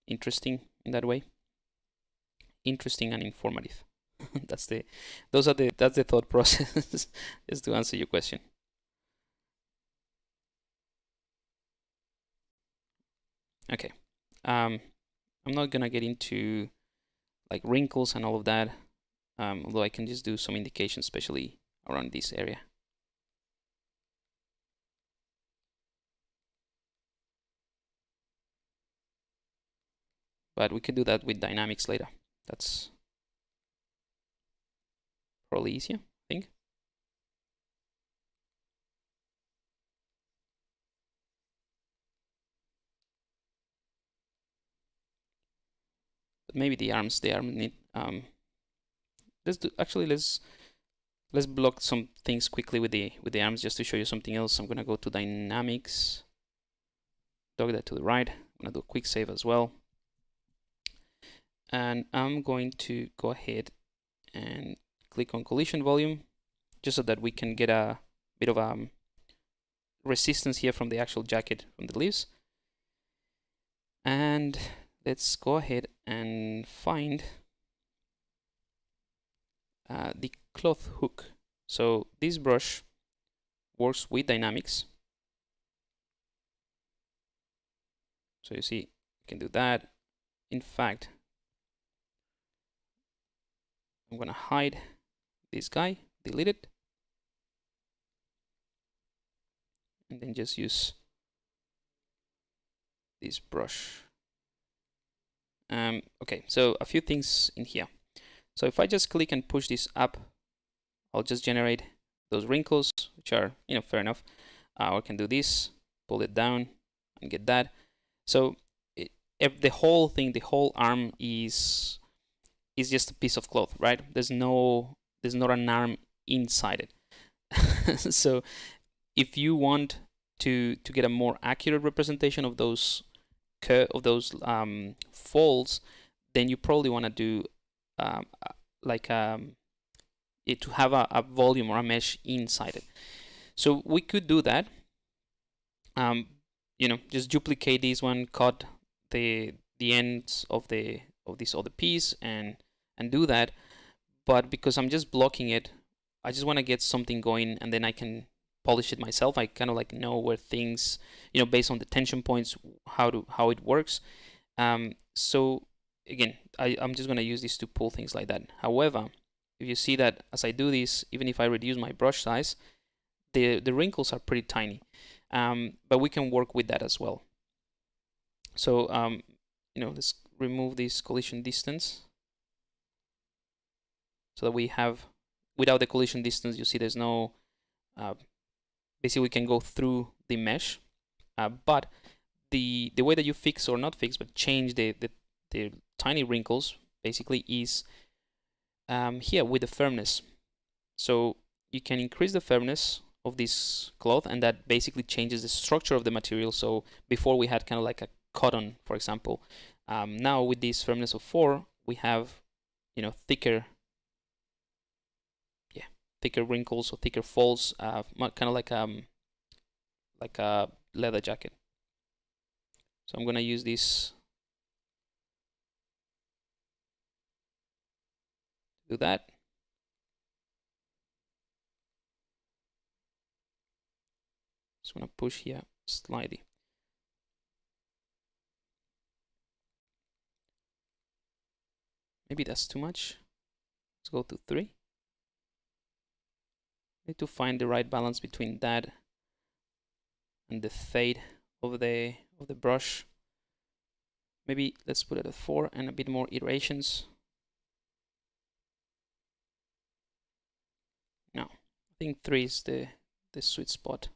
interesting in that way. Interesting and informative. That's the thought process is to answer your question. Okay. I'm not gonna get into like wrinkles and all of that, although I can just do some indications, especially around this area. But we could do that with dynamics later. That's probably easier, I think. But maybe the arms need. Let's block some things quickly with the arms just to show you something else. I'm gonna go to dynamics, dog that to the right. I'm gonna do a quick save as well, and I'm going to go ahead and click on collision volume, just so that we can get a bit of resistance here from the actual jacket from the leaves. And let's go ahead and find the cloth hook. So this brush works with dynamics. So you see, I can do that. In fact, I'm gonna hide this guy, delete it, and then just use this brush. Okay, so a few things in here. So if I just click and push this up, I'll just generate those wrinkles, which are, fair enough. Or I can do this, pull it down, and get that. So if the whole thing, the whole arm is just a piece of cloth, right? There's not an arm inside it. So if you want to get a more accurate representation of those folds, then you probably want to do to have a volume or a mesh inside it. So we could do that. Just duplicate this one, cut the ends of this other piece and do that. But because I'm just blocking it, I just want to get something going, and then I can polish it myself. I kind of like know where things, based on the tension points, how it works. So again, I'm just gonna use this to pull things like that. However, if you see that as I do this, even if I reduce my brush size, the wrinkles are pretty tiny. But we can work with that as well. So let's remove this collision distance, so that we have, without the collision distance, you see there's no, basically we can go through the mesh. But the way that you fix, or not fix, but change the tiny wrinkles basically is here with the firmness. So you can increase the firmness of this cloth, and that basically changes the structure of the material. So before we had kind of like a cotton, for example. Now with this firmness of 4, we have, thicker wrinkles or thicker folds, kind of like a leather jacket. So I'm gonna use this to do that. Just gonna push here slightly. Maybe that's too much. Let's go to 3. Need to find the right balance between that and the fade of the brush. Maybe let's put it at 4 and a bit more iterations. No, I think 3 is the sweet spot.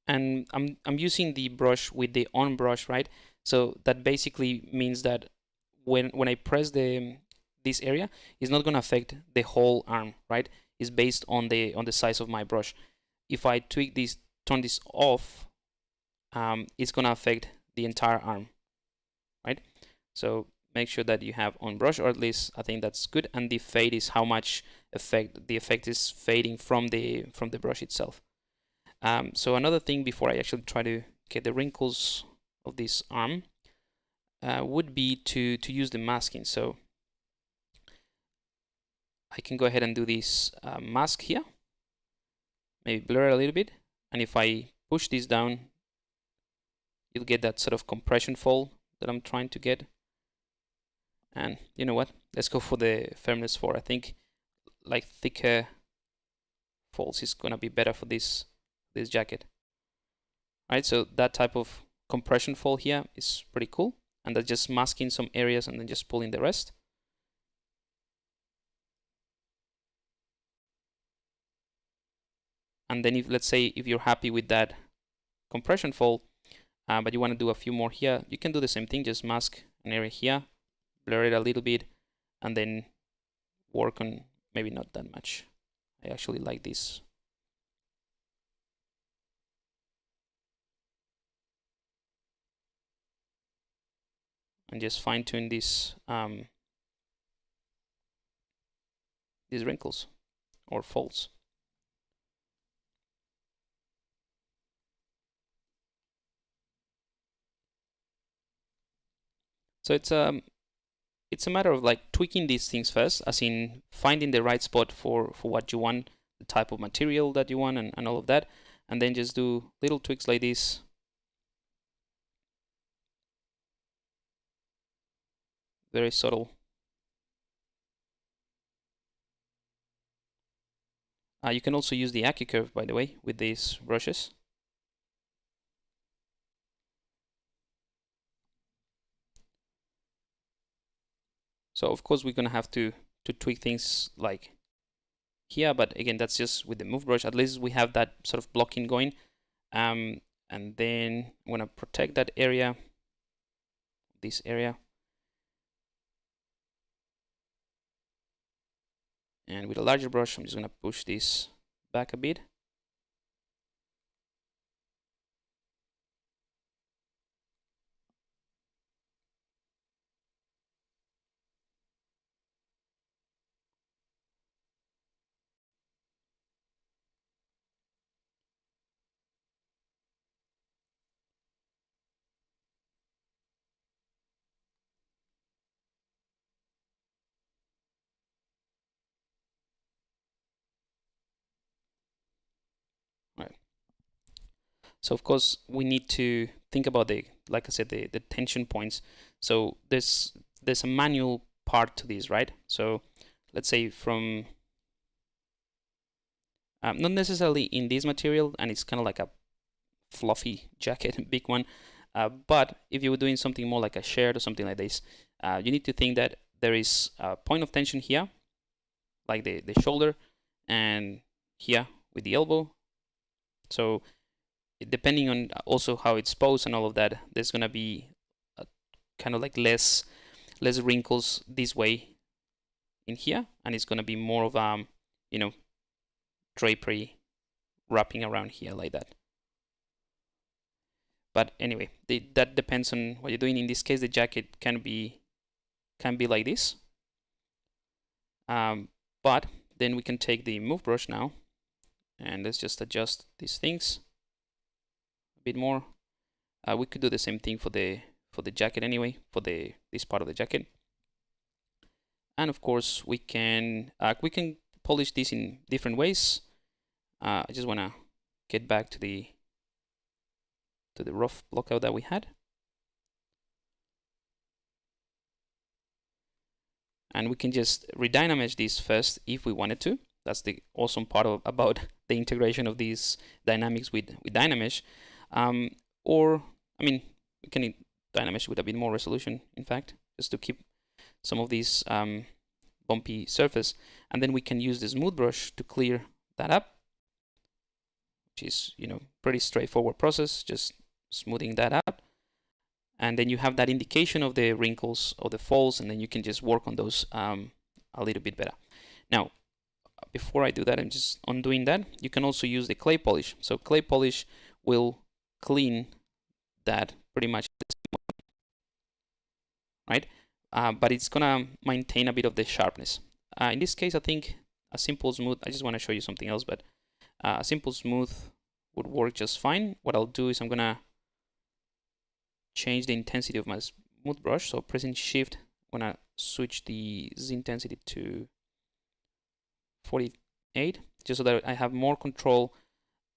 And I'm using the brush with the on brush, right? So that basically means that when I press this area, it's not gonna affect the whole arm, right? It's based on the size of my brush. If I tweak this, turn this off, it's gonna affect the entire arm, right? So make sure that you have on brush, or at least I think that's good. And the fade is how much the effect is fading from the brush itself. So another thing before I actually try to get the wrinkles of this arm would be to use the masking. So I can go ahead and do this mask here, maybe blur it a little bit, and if I push this down, you'll get that sort of compression fold that I'm trying to get. And you know what? Let's go for the firmness 4. I think like thicker folds is gonna be better for this jacket. Right, so that type of compression fold here is pretty cool, and that's just masking some areas and then just pulling the rest. And then if, let's say, if you're happy with that compression fold, but you want to do a few more here, you can do the same thing. Just mask an area here, blur it a little bit, and then work on maybe not that much. I actually like this. And just fine tune these wrinkles or folds. So it's a matter of like tweaking these things first, as in finding the right spot for what you want, the type of material that you want, and all of that, and then just do little tweaks like this. Very subtle. You can also use the AccuCurve, by the way, with these brushes. So of course we're gonna have to tweak things like here, but again, that's just with the move brush. At least we have that sort of blocking going. And then I'm gonna protect that area, this area. And with a larger brush, I'm just gonna push this back a bit. So of course we need to think about like I said, the tension points. So there's a manual part to this, right? So let's say from not necessarily in this material, and it's kind of like a fluffy jacket, big one. But if you were doing something more like a shirt or something like this, you need to think that there is a point of tension here, like the shoulder, and here with the elbow. So depending on also how it's posed and all of that, there's gonna be kind of like less wrinkles this way in here, and it's gonna be more of you know, drapery wrapping around here like that. But anyway, that depends on what you're doing. In this case, the jacket can be like this. But then we can take the move brush now, and let's just adjust these things a bit more. We could do the same thing for the jacket anyway, for this part of the jacket. And of course, we can polish this in different ways. I just want to get back to the rough blockout that we had. And we can just redynamesh this first if we wanted to. That's the awesome part about the integration of these dynamics with dynamesh. Or, I mean, we can dynamesh with a bit more resolution, in fact, just to keep some of these bumpy surface. And then we can use the smooth brush to clear that up, which is, you know, pretty straightforward process, just smoothing that out. And then you have that indication of the wrinkles or the folds, and then you can just work on those a little bit better. Now, before I do that, I'm just undoing that. You can also use the clay polish. So clay polish will clean that pretty much, right? But it's gonna maintain a bit of the sharpness. In this case, I think a simple smooth, I just want to show you something else, but a simple smooth would work just fine. What I'll do is I'm gonna change the intensity of my smooth brush. So pressing shift, I'm gonna switch the Z intensity to 48, just so that I have more control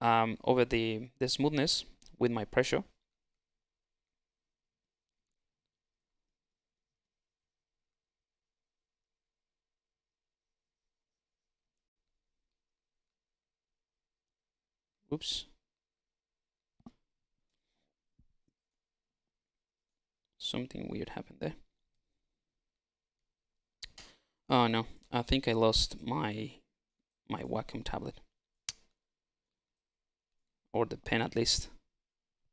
over the smoothness with my pressure. Oops. Something weird happened there. Oh no, I think I lost my Wacom tablet. Or the pen at least.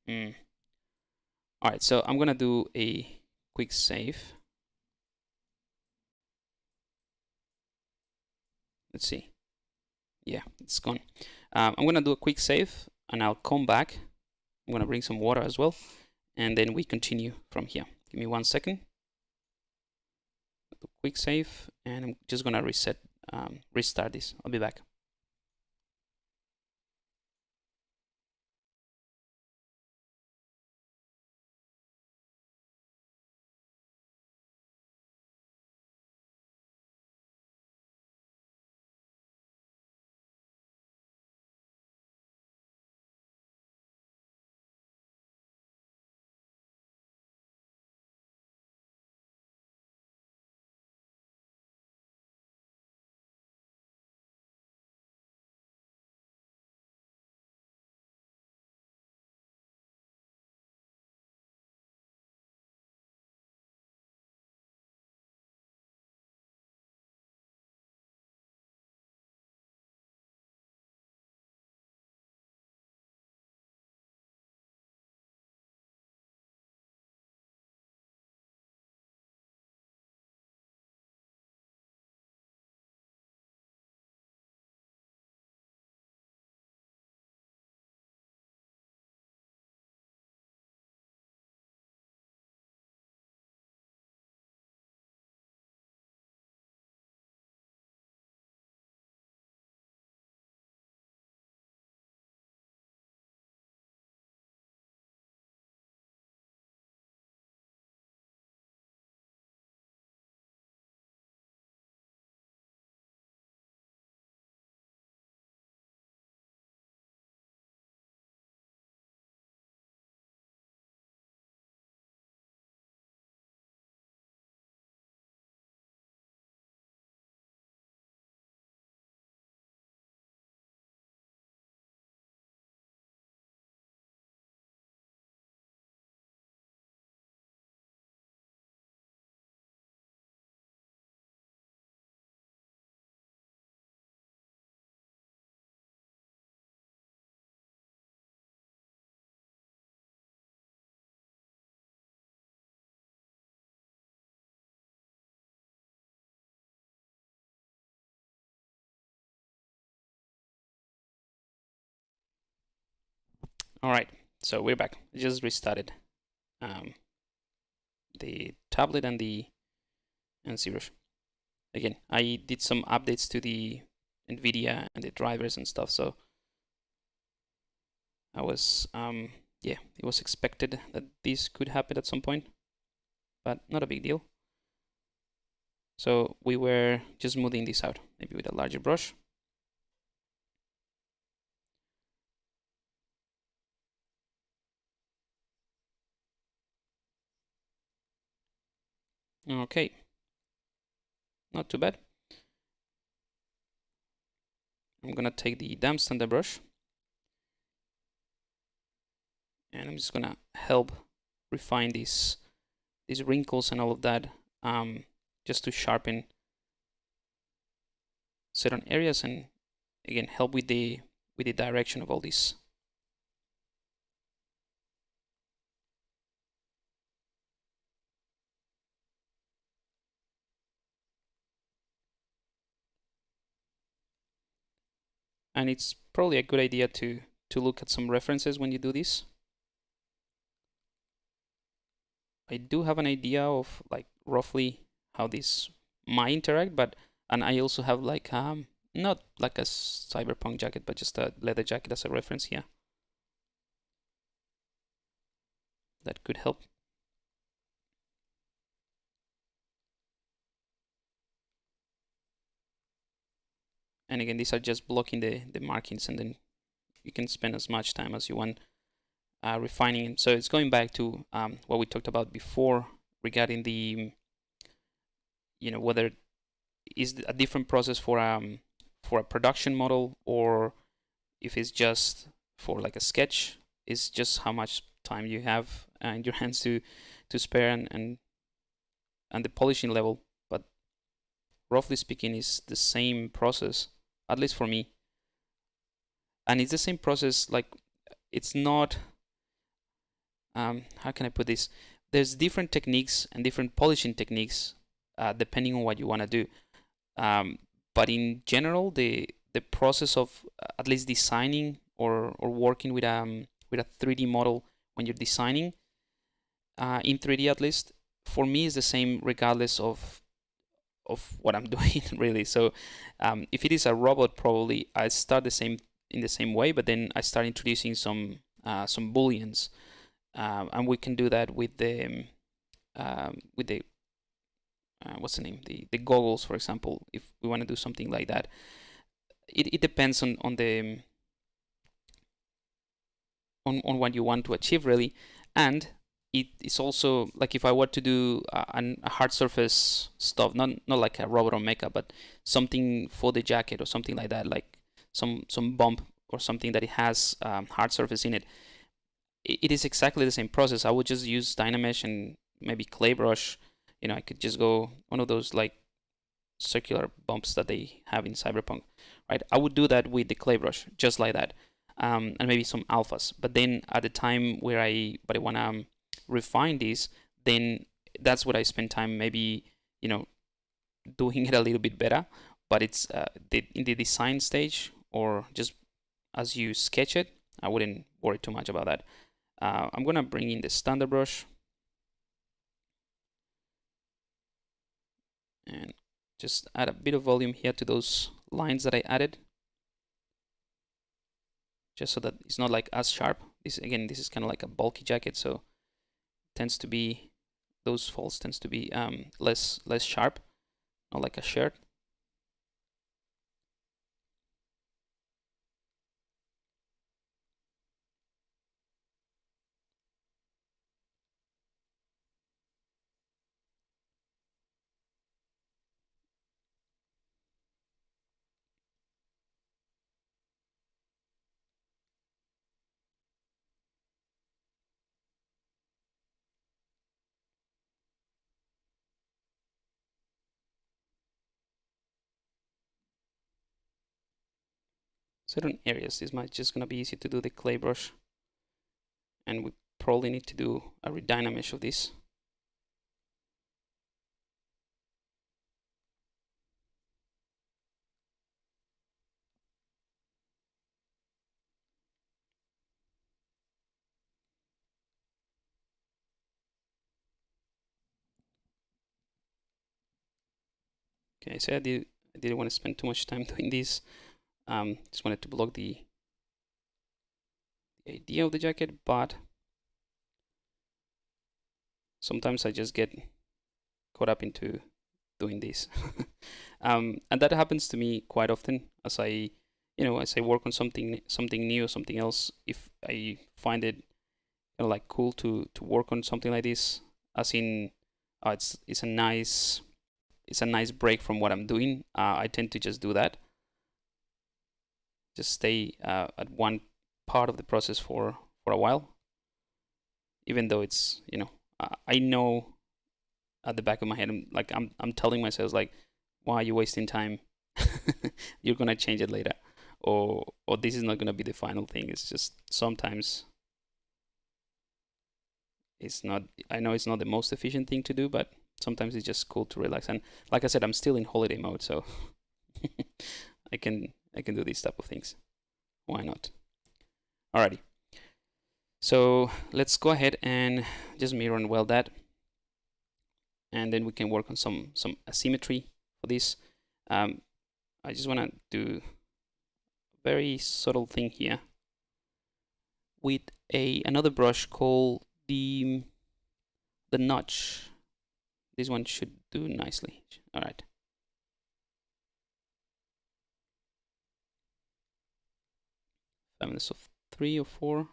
Alright, so I'm gonna do a quick save. Let's see. Yeah, it's gone. I'm gonna do a quick save and I'll come back. I'm gonna bring some water as well, and then we continue from here. Give me 1 second. Quick save, and I'm just gonna restart this. I'll be back. All right, so we're back. I just restarted the tablet and ZBrush. Again, I did some updates to the NVIDIA and the drivers and stuff, so I was yeah, it was expected that this could happen at some point, but not a big deal. So we were just smoothing this out, maybe with a larger brush. Okay, not too bad. I'm gonna take the damp standard brush and I'm just gonna help refine these wrinkles and all of that, just to sharpen certain areas and again help with the direction of all this. And it's probably a good idea to look at some references when you do this. I do have an idea of like roughly how this might interact, but and I also have like not like a cyberpunk jacket, but just a leather jacket as a reference here. That could help. And again, these are just blocking the markings, and then you can spend as much time as you want refining it. So it's going back to what we talked about before regarding the, whether is a different process for a production model or if it's just for like a sketch. It's just how much time you have in your hands to spare and the polishing level. But roughly speaking, is the same process, at least for me. And it's the same process. Like it's not. How can I put this? There's different techniques and different polishing techniques depending on what you want to do. But in general, the process of at least designing or working with a 3D model when you're designing in 3D, at least for me, is the same regardless of what I'm doing really. So if it is a robot, probably I start in the same way, but then I start introducing some booleans, and we can do that with the what's the name, the goggles, for example. If we want to do something like that, it depends on the on what you want to achieve really. And it's also like if I were to do a hard surface stuff, not like a robot or mecha, but something for the jacket or something like that, like some bump or something that it has hard surface in it. It is exactly the same process. I would just use dynamesh and maybe clay brush. I could just go one of those like circular bumps that they have in Cyberpunk, right? I would do that with the clay brush, just like that, and maybe some alphas. But then at the time where I want to refine this, then that's what I spend time maybe doing it a little bit better. But it's in the design stage or just as you sketch it, I wouldn't worry too much about that. I'm gonna bring in the standard brush and just add a bit of volume here to those lines that I added, just so that it's not like as sharp. This is kind of like a bulky jacket, so tends to be, those folds tends to be less sharp, not like a shirt. Certain areas, this might just gonna be easy to do the clay brush, and we probably need to do a redynamesh of this. Okay, so I didn't want to spend too much time doing this. Just wanted to block the idea of the jacket, but sometimes I just get caught up into doing this. And that happens to me quite often as I work on something new, something else. If I find it like cool to work on something like this, as in it's a nice break from what I'm doing, I tend to just do that, just stay at one part of the process for a while, even though it's I know at the back of my head I'm telling myself, like, why are you wasting time? You're gonna change it later, or this is not gonna be the final thing. It's just sometimes it's not. I know it's not the most efficient thing to do, but sometimes it's just cool to relax. And like I said, I'm still in holiday mode, so I can do these type of things. Why not? Alrighty. So let's go ahead and just mirror and weld that, and then we can work on some asymmetry for this. I just want to do a very subtle thing here with another brush called the notch. This one should do nicely. All right. Firmness of 3 or 4.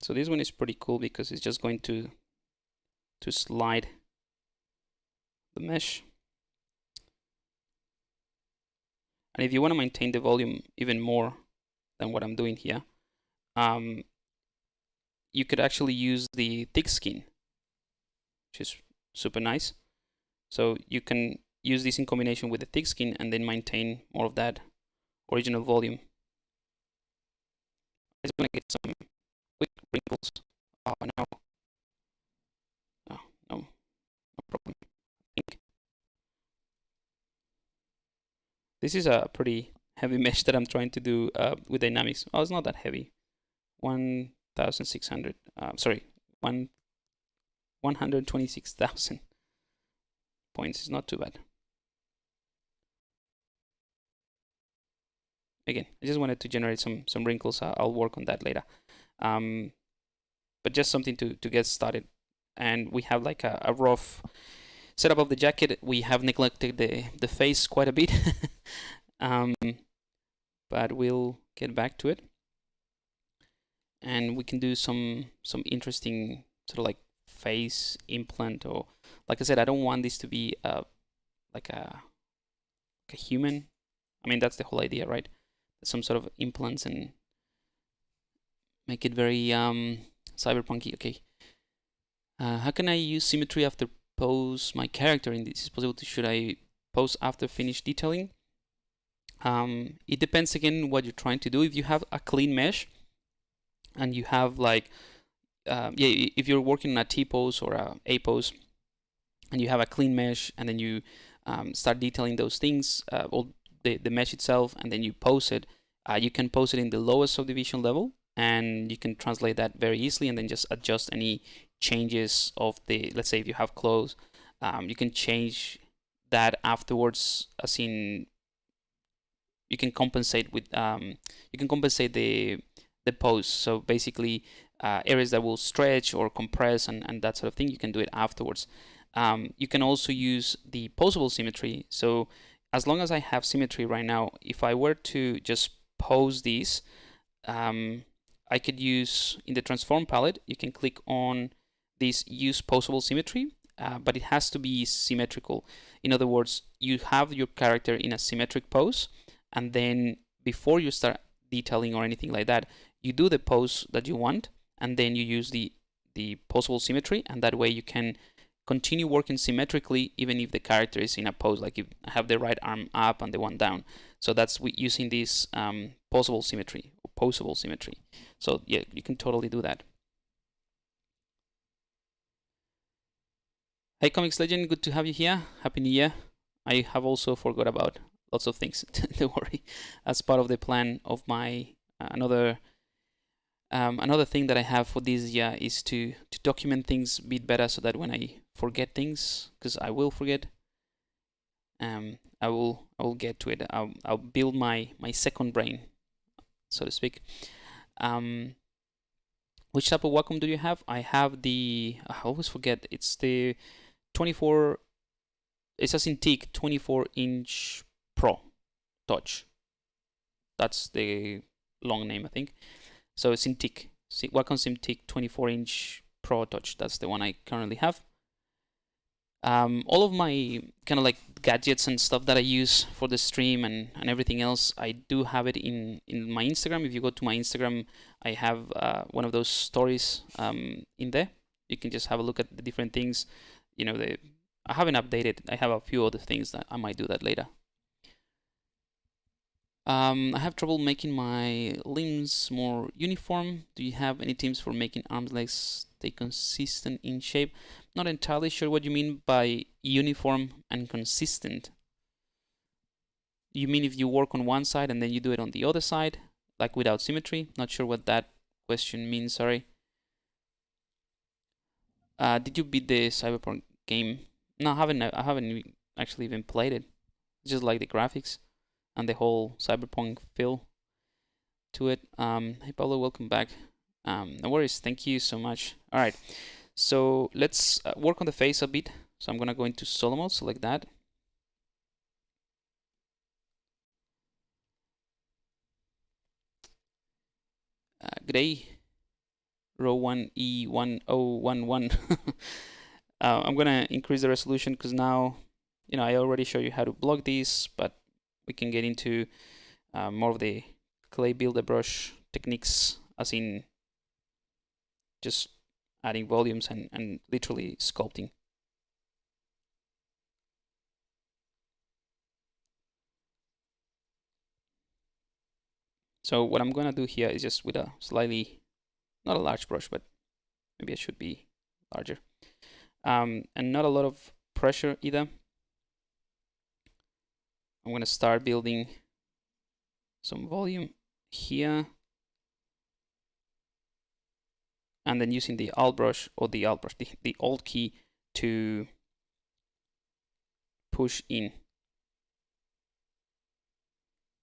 So this one is pretty cool because it's just going to slide the mesh. And if you want to maintain the volume even more than what I'm doing here, you could actually use the thick skin, which is super nice. So you can use this in combination with the thick skin and then maintain more of that original volume. I just want to get some quick wrinkles. Oh no. Oh, no problem. This is a pretty heavy mesh that I'm trying to do with dynamics. Oh, it's not that heavy. 1,600. Sorry, 126,000 points is not too bad. Again, I just wanted to generate some wrinkles. I'll work on that later. But just something to get started. And we have like a rough setup of the jacket. We have neglected the face quite a bit. But we'll get back to it. And we can do some interesting sort of like face implant, or like I said, I don't want this to be like a human. I mean, that's the whole idea, right? Some sort of implants and make it very cyberpunky. Okay. How can I use symmetry after pose my character in this? Is possible to, should I pose after finish detailing? It depends again what you're trying to do. If you have a clean mesh and you have like if you're working on a T pose or a pose and you have a clean mesh and then you start detailing those things, or the mesh itself, and then you pose it, you can pose it in the lowest subdivision level, and you can translate that very easily and then just adjust any changes of the, let's say if you have clothes, you can change that afterwards, as in you can compensate with the pose. So basically areas that will stretch or compress and that sort of thing, you can do it afterwards. You can also use the posable symmetry. So as long as I have symmetry right now, if I were to just pose these, I could use in the transform palette, you can click on this use posable symmetry, but it has to be symmetrical. In other words, you have your character in a symmetric pose, and then before you start detailing or anything like that, you do the pose that you want, and then you use the posable symmetry, and that way you can continue working symmetrically even if the character is in a pose, like you have the right arm up and the one down. So that's using this posable symmetry or posable symmetry. So yeah, you can totally do that. Hey Comics Legend, good to have you here. Happy New Year. I have also forgot about lots of things. Don't worry. As part of the plan of my another thing that I have for this year is to document things a bit better, so that when I forget things, because I will forget, I will get to it. I'll build my second brain, so to speak. Which type of Wacom do you have? I have the, I always forget, it's the 24, it's a Cintiq 24-inch Pro Touch. That's the long name, I think. So Cintiq, Wacom Cintiq 24-inch Pro Touch. That's the one I currently have. All of my kind of like gadgets and stuff that I use for the stream and everything else, I do have it in my Instagram. If you go to my Instagram, I have one of those stories in there. You can just have a look at the different things. You know, I haven't updated. I have a few other things that I might do that later. I have trouble making my limbs more uniform. Do you have any tips for making arms, legs stay consistent in shape? Not entirely sure what you mean by uniform and consistent. You mean if you work on one side and then you do it on the other side, like without symmetry? Not sure what that question means, sorry. Did you beat the Cyberpunk game? No, I haven't actually even played it. Just like the graphics and the whole Cyberpunk feel to it. Hey Pablo, welcome back. No worries, thank you so much. All right, so let's work on the face a bit. So I'm gonna go into solo mode, select that. Gray, row 1E1011. I'm gonna increase the resolution because now, you know, I already showed you how to block these, but we can get into more of the clay builder brush techniques, as in just adding volumes and literally sculpting. So what I'm gonna do here is just with a slightly, not a large brush, but maybe it should be larger, and not a lot of pressure either. I'm gonna start building some volume here, and then using the Alt brush, or the Alt key to push in.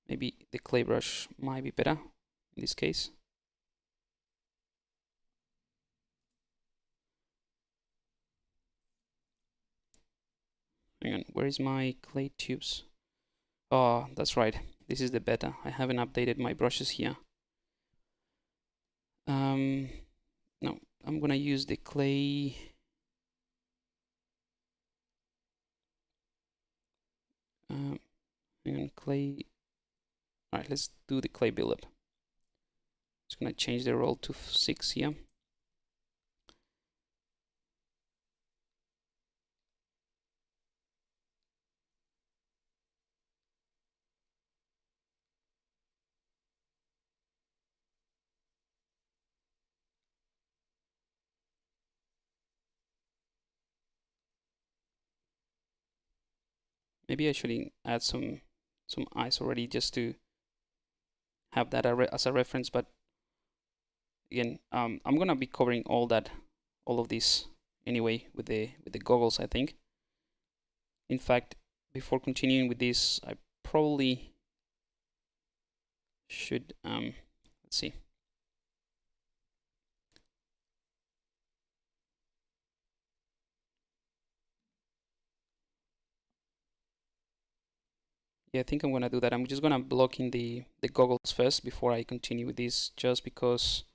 Maybe the clay brush might be better in this case. Hang on, where is my clay tubes? Oh, that's right. This is the beta. I haven't updated my brushes here. No, I'm gonna use the clay. Hang on, clay. All right, let's do the clay buildup. Just gonna change the roll to 6 here. Maybe I should add some eyes already, just to have that as a reference. But again, I'm gonna be covering all of this anyway with the goggles, I think. In fact, before continuing with this, I probably should let's see. Yeah, I think I'm gonna do that. I'm just gonna block in the goggles first before I continue with this, just because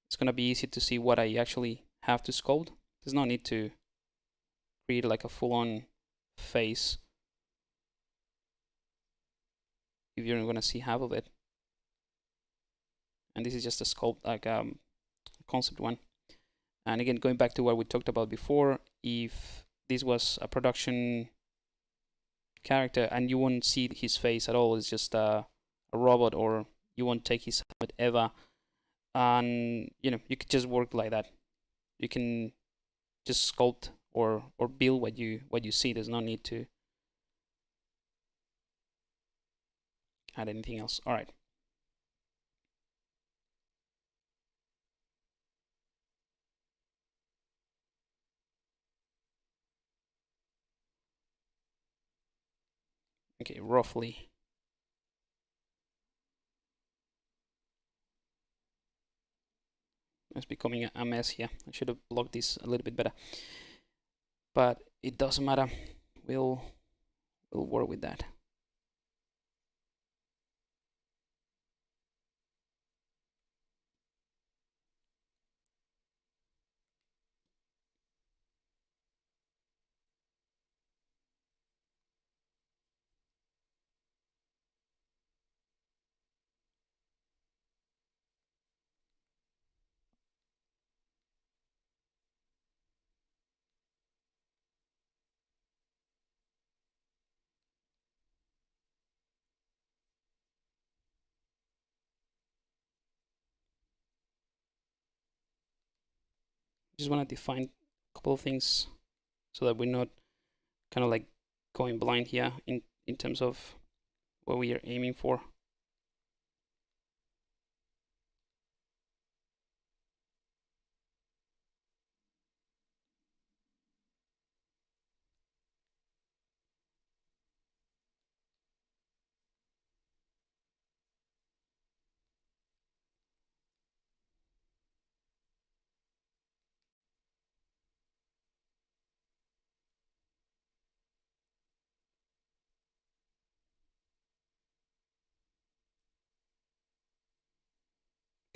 it's gonna be easy to see what I actually have to sculpt. There's no need to create like a full-on face if you're not gonna see half of it. And this is just a sculpt, like concept one. And again, going back to what we talked about before, if this was a production character and you won't see his face at all, it's just a robot, or you won't take his helmet ever, and you know, you could just work like that. You can just sculpt or build what you see. There's no need to add anything else. All right. Okay, roughly. It's becoming a mess here. I should have blocked this a little bit better, but it doesn't matter. We'll work with that. Just want to define a couple of things so that we're not kind of like going blind here in terms of what we are aiming for.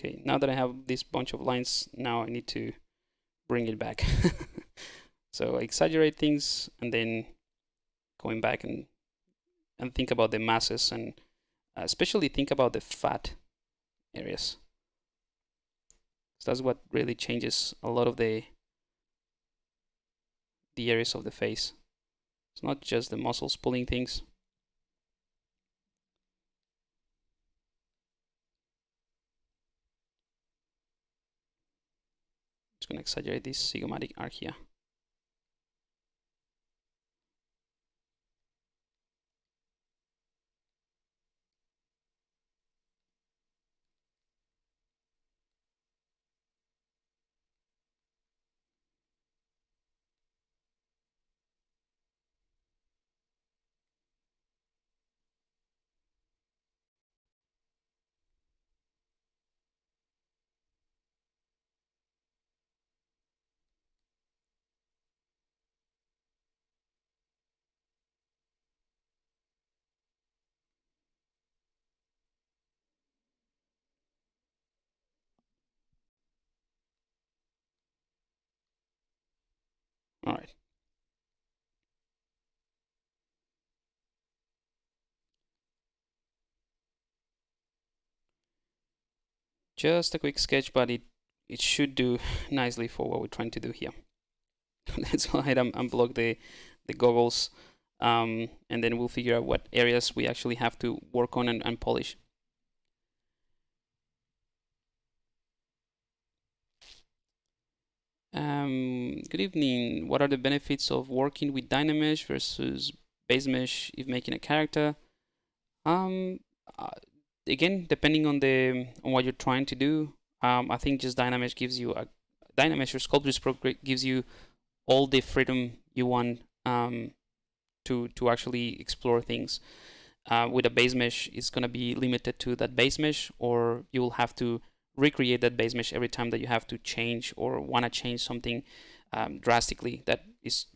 Okay, now that I have this bunch of lines, now I need to bring it back. So I exaggerate things and then going back and think about the masses and especially think about the fat areas. So that's what really changes a lot of the areas of the face. It's not just the muscles pulling things. Just gonna exaggerate this zygomatic arc here. All right. Just a quick sketch, but it should do nicely for what we're trying to do here. Let's go ahead and unblock the goggles, and then we'll figure out what areas we actually have to work on and polish. Good evening. What are the benefits of working with dynamesh versus base mesh if making a character? Um, uh, Again, depending on what you're trying to do, I think just dynamesh gives you dynamesh or Sculptris Pro gives you all the freedom you want to actually explore things. With a base mesh, it's gonna be limited to that base mesh, or you will have to recreate that base mesh every time that you have to change or want to change something drastically that is,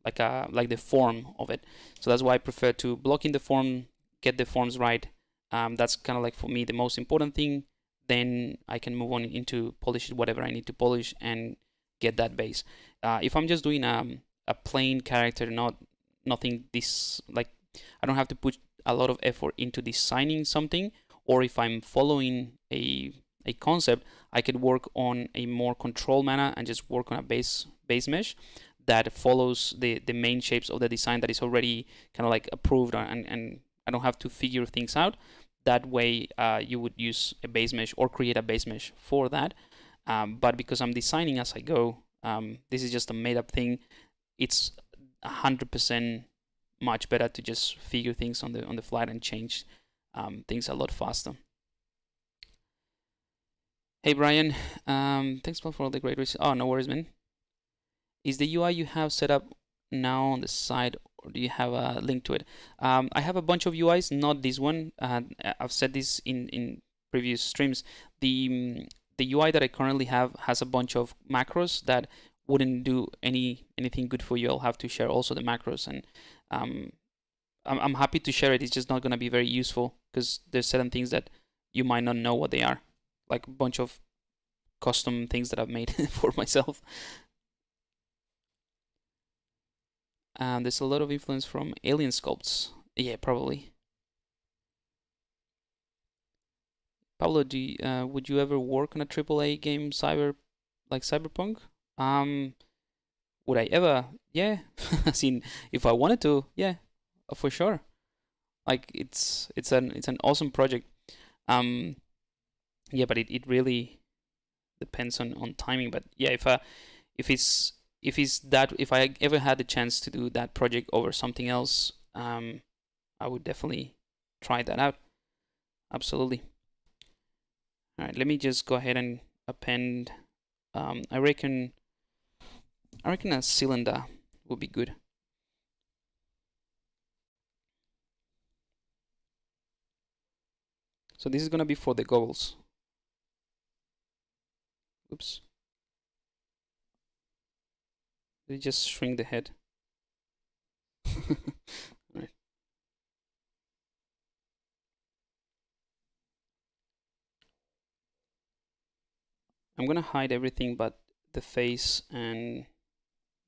like the form of it. So that's why I prefer to block in the form, get the forms right. That's kind of like for me the most important thing. Then I can move on into polish whatever I need to polish and get that base. If I'm just doing a plain character, nothing this like, I don't have to put a lot of effort into designing something. Or if I'm following a concept, I could work on a more controlled manner and just work on a base mesh that follows the main shapes of the design that is already kind of like approved, and I don't have to figure things out. That way, you would use a base mesh or create a base mesh for that. But because I'm designing as I go, this is just a made up thing. it's 100% much better to just figure things on the fly and change things a lot faster. Hey Brian, thanks for all the great research. Oh, no worries, man. Is the UI you have set up now on the side, or do you have a link to it? I have a bunch of UIs, not this one. I've said this in previous streams. The UI that I currently have has a bunch of macros that wouldn't do anything good for you. I'll have to share also the macros, and I'm happy to share it. It's just not going to be very useful because there's certain things that you might not know what they are, like a bunch of custom things that I've made for myself. There's a lot of influence from alien sculpts. Yeah, probably. Pablo, would you ever work on a AAA game, like Cyberpunk? Would I ever? Yeah. I mean, if I wanted to, yeah, for sure. Like it's an awesome project. Um, yeah, but it really depends on timing. But yeah, if I ever had the chance to do that project over something else, I would definitely try that out. Absolutely. All right, let me just go ahead and append. I reckon a cylinder would be good. So this is gonna be for the goggles. Oops. Did it just shrink the head? All right. I'm gonna hide everything but the face and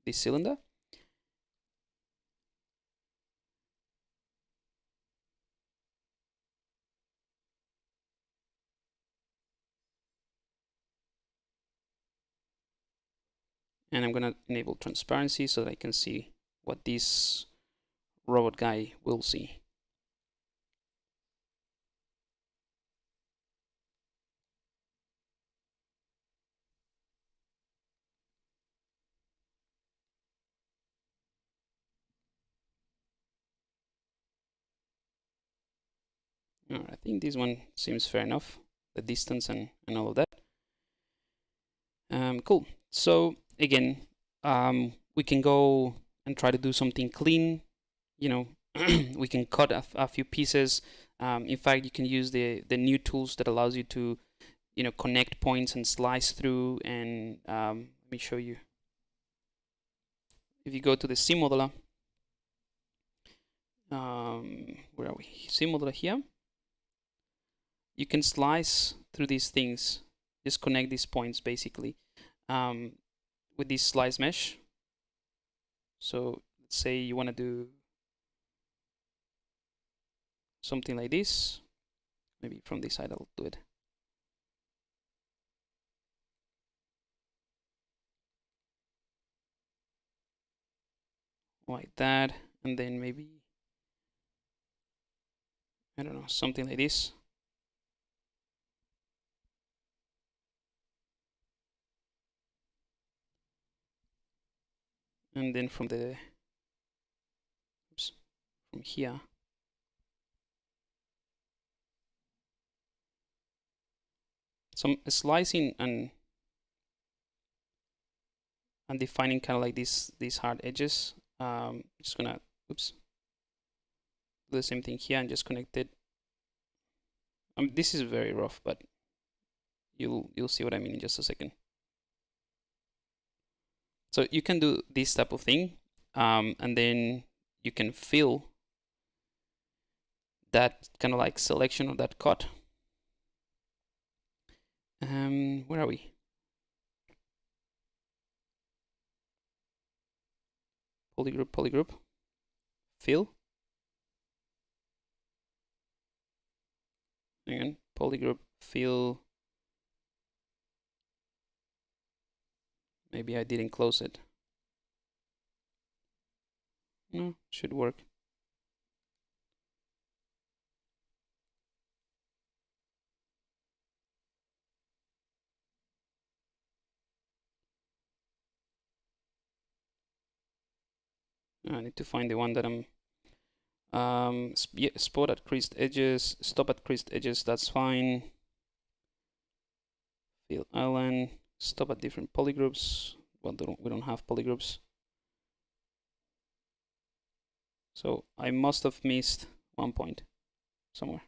the cylinder. And I'm gonna enable transparency so that I can see what this robot guy will see. All right, I think this one seems fair enough, the distance and all of that. Cool. So again, we can go and try to do something clean. You know, we can cut a few pieces. In fact, you can use the new tools that allows you to, connect points and slice through. And let me show you. If you go to the SimModeler, where are we? SimModeler here. You can slice through these things. Just connect these points basically with this slice mesh. So let's say you want to do something like this. Maybe from this side I'll do it. Like that, and then maybe, I don't know, something like this. And then from from here, some slicing and defining kind of like these hard edges. Just gonna do the same thing here and just connect it. This is very rough, but you'll see what I mean in just a second. So you can do this type of thing, and then you can fill that kind of like selection of that cut. Where are we? Polygroup, fill. Again, polygroup, fill. Maybe I didn't close it. No, should work. I need to find the one that I'm yeah, spot at creased edges, stop at creased edges, that's fine. Fill island, stop at different polygroups. Well, we don't have polygroups. So I must have missed one point somewhere.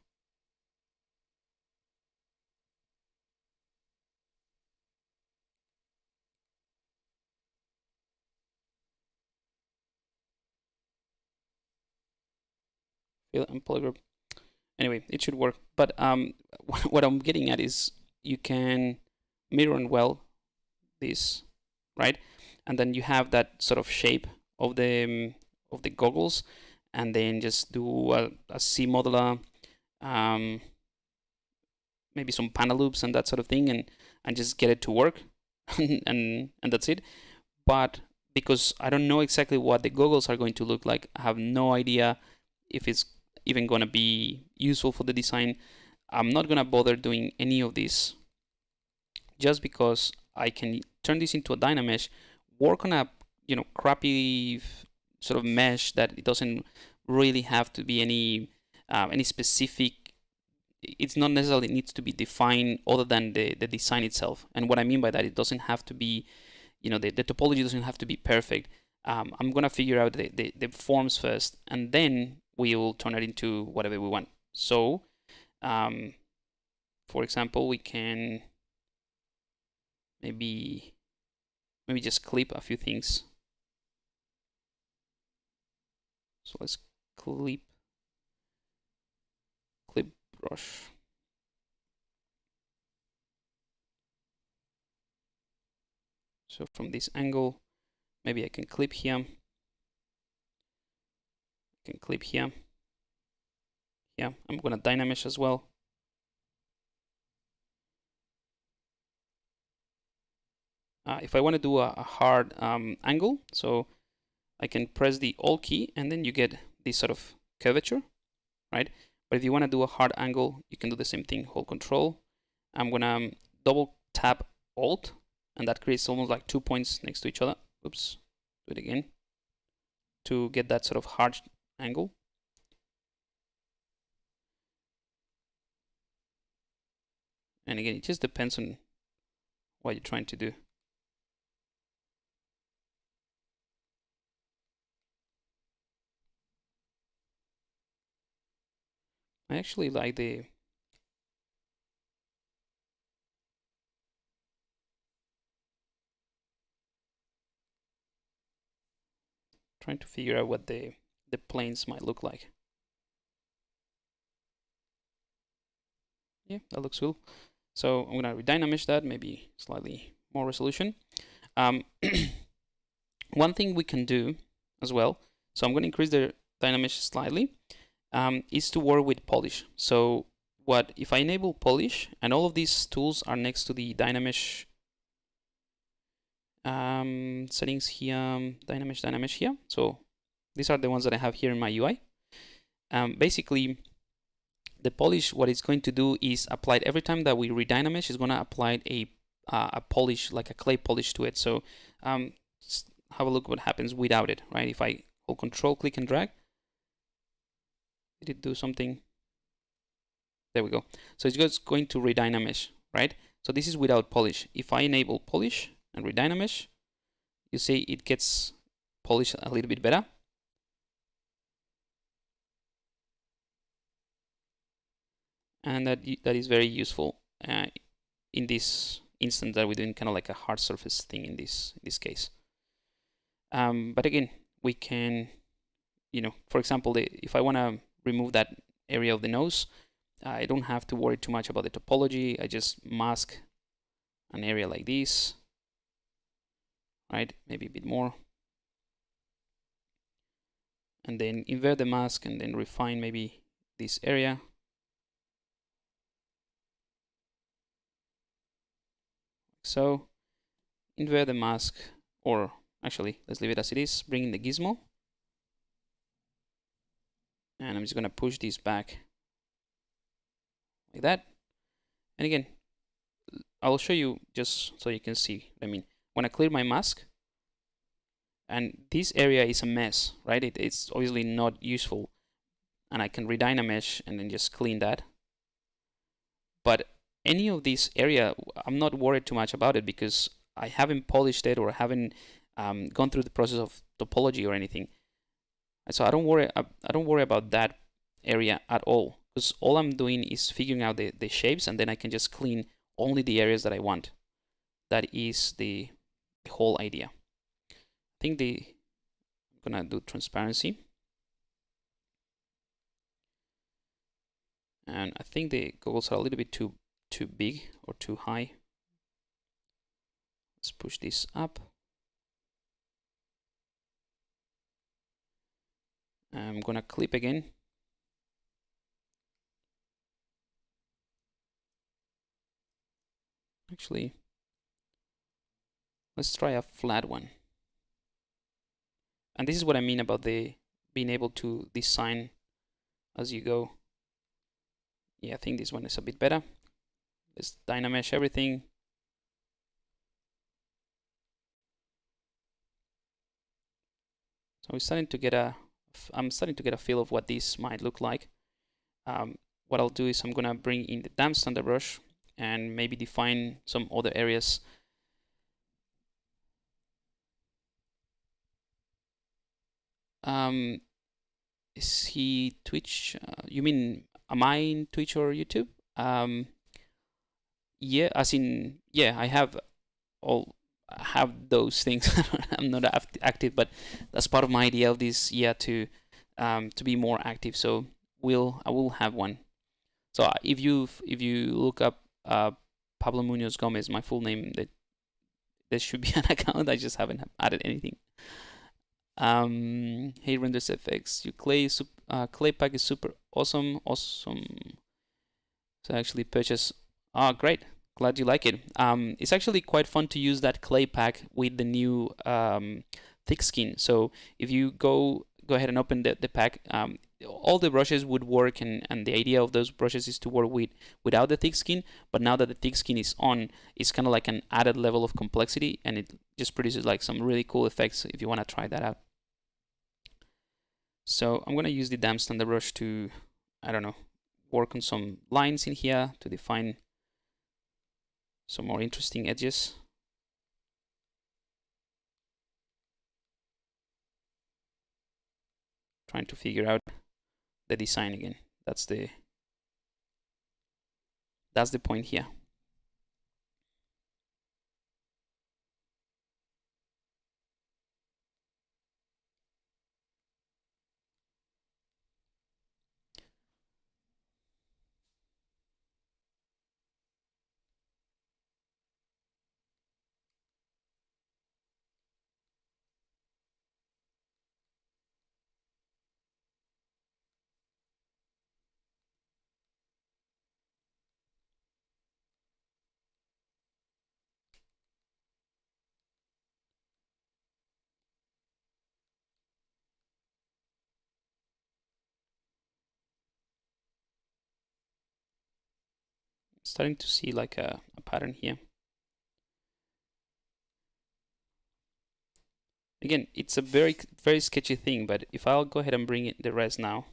Fill and polygroup. Anyway, it should work. But what I'm getting at is you can mirror and weld this, right? And then you have that sort of shape of the goggles, and then just do a C modeler, maybe some panel loops and that sort of thing, and just get it to work, and that's it. But because I don't know exactly what the goggles are going to look like, I have no idea if it's even going to be useful for the design. I'm not going to bother doing any of this, just because I can turn this into a dynamesh, work on a crappy sort of mesh that it doesn't really have to be any specific. It's not necessarily needs to be defined other than the design itself. And what I mean by that, it doesn't have to be, the topology doesn't have to be perfect. I'm gonna figure out the forms first, and then we will turn it into whatever we want. So, for example, we can maybe just clip a few things. So let's clip brush. So from this angle, maybe I can clip here. I can clip here. Yeah, I'm gonna dynamesh as well. If I want to do a hard angle, so I can press the Alt key, and then you get this sort of curvature, right? But if you want to do a hard angle, you can do the same thing. Hold Control. I'm gonna double tap Alt, and that creates almost like 2 points next to each other. Oops, do it again to get that sort of hard angle. And again, it just depends on what you're trying to do. I actually like the trying to figure out what the planes might look like. Yeah, that looks cool. So I'm gonna dynamesh that, maybe slightly more resolution. One thing we can do as well, so I'm gonna increase the dynamesh slightly, is to work with polish. So what if I enable polish, and all of these tools are next to the dynamesh settings here, dynamesh here. So these are the ones that I have here in my UI. Basically, the polish, what it's going to do is apply it every time that we redynamesh, is going to apply a polish, like a clay polish to it. So have a look what happens without it, right? If I hold Control, click and drag, did it do something? There we go. So it's just going to redynamesh, right? So this is without polish. If I enable polish and redynamesh, you see it gets polished a little bit better. And that is very useful in this instance that we're doing kind of like a hard surface thing in this case. But again, we can, for example, if I want to remove that area of the nose, I don't have to worry too much about the topology. I just mask an area like this, right? Maybe a bit more. And then invert the mask and then refine maybe this area. So invert the mask, or actually, let's leave it as it is. Bring in the gizmo. And I'm just going to push this back like that. And again, I'll show you just so you can see what I mean. When I clear my mask, and this area is a mess, right? It's obviously not useful, and I can redynamesh and then just clean that. But any of this area, I'm not worried too much about it because I haven't polished it or haven't gone through the process of topology or anything. So I don't worry. I don't worry about that area at all because all I'm doing is figuring out the shapes, and then I can just clean only the areas that I want. That is the whole idea. I think I'm gonna do transparency, and I think the goggles are a little bit too big or too high. Let's push this up. I'm gonna clip again. Actually, let's try a flat one. And this is what I mean about the being able to design as you go. Yeah, I think this one is a bit better. Let's dynamesh everything. So I'm starting to get a feel of what this might look like. What I'll do is I'm gonna bring in the damp standard brush and maybe define some other areas. Is he Twitch? You mean, am I in Twitch or YouTube? Yeah, as in, yeah, I have those things. I'm not active, but that's part of my idea of this year to be more active. So I will have one. So if you look up Pablo Muñoz Gómez, my full name, that there should be an account. I just haven't added anything. Hey, renders FX, your clay pack is super awesome. So I actually purchase. Oh, great! Glad you like it. It's actually quite fun to use that clay pack with the new thick skin. So if you go ahead and open the pack, all the brushes would work, and the idea of those brushes is to work without the thick skin. But now that the thick skin is on, it's kind of like an added level of complexity, and it just produces like some really cool effects if you want to try that out. So I'm gonna use the damp standard brush to, I don't know, work on some lines in here to define some more interesting edges. Trying to figure out the design again. That's the point here. Starting to see like a pattern here. Again, it's a very sketchy thing, but if I'll go ahead and bring in the rest now,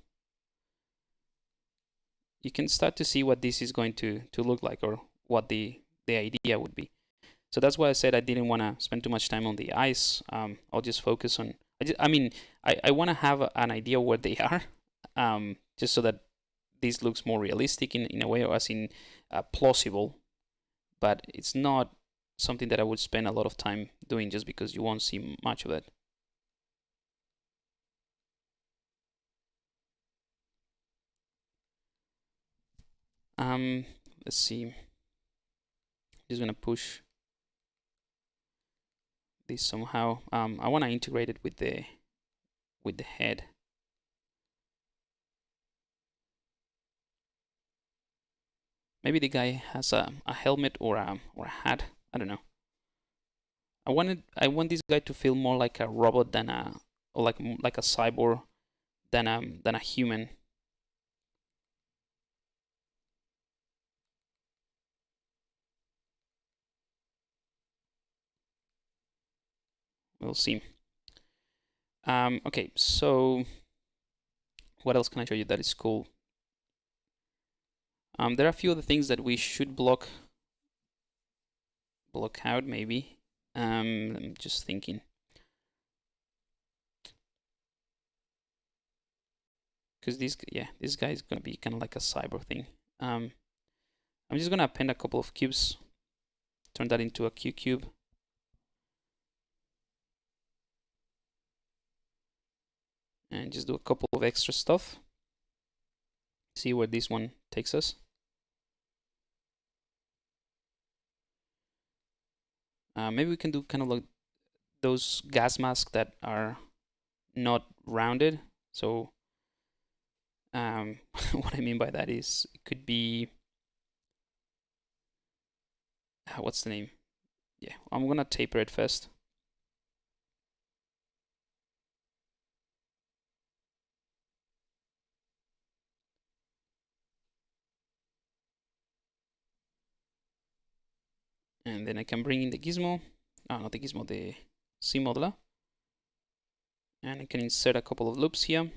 you can start to see what this is going to look like, or what the idea would be. So that's why I said I didn't want to spend too much time on the eyes. I'll just focus on. I want to have an idea where they are, just so that this looks more realistic in a way, or as in plausible. But it's not something that I would spend a lot of time doing just because you won't see much of it. Let's see. Just gonna push this somehow. I want to integrate it with the head. Maybe the guy has a helmet or a hat. I don't know. I want this guy to feel more like a robot than like a cyborg than a human. We'll see. Okay, so what else can I show you that is cool? There are a few other things that we should block out maybe. I'm just thinking. Because this guy is gonna be kind of like a cyber thing. I'm just gonna append a couple of cubes, turn that into a Q cube. And just do a couple of extra stuff. See where this one takes us. Maybe we can do kind of like those gas masks that are not rounded. So what I mean by that is it could be, what's the name? Yeah, I'm gonna taper it first. And then I can bring in the gizmo, not the gizmo, the C modeler. And I can insert a couple of loops here.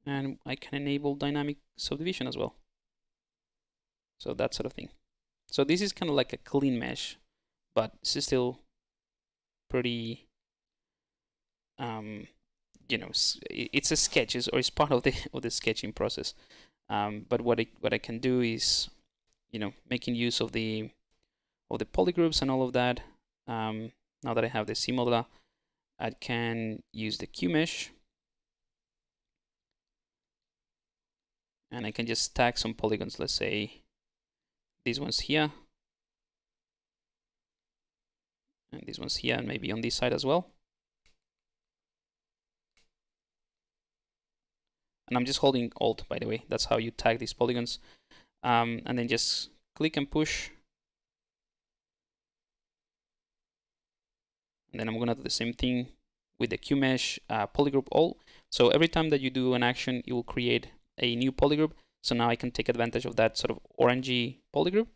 And I can enable dynamic subdivision as well. So that sort of thing. So this is kind of like a clean mesh, but it's still pretty, you know, it's a sketch, or it's part of the sketching process. But what I can do is, you know, making use of the polygroups and all of that. Now that I have the C modeler, I can use the Q mesh, and I can just stack some polygons. Let's say these ones here, and these ones here, and maybe on this side as well. And I'm just holding Alt, by the way. That's how you tag these polygons. And then just click and push. And then I'm gonna do the same thing with the QMesh polygroup all. So every time that you do an action, it will create a new polygroup. So now I can take advantage of that sort of orangey polygroup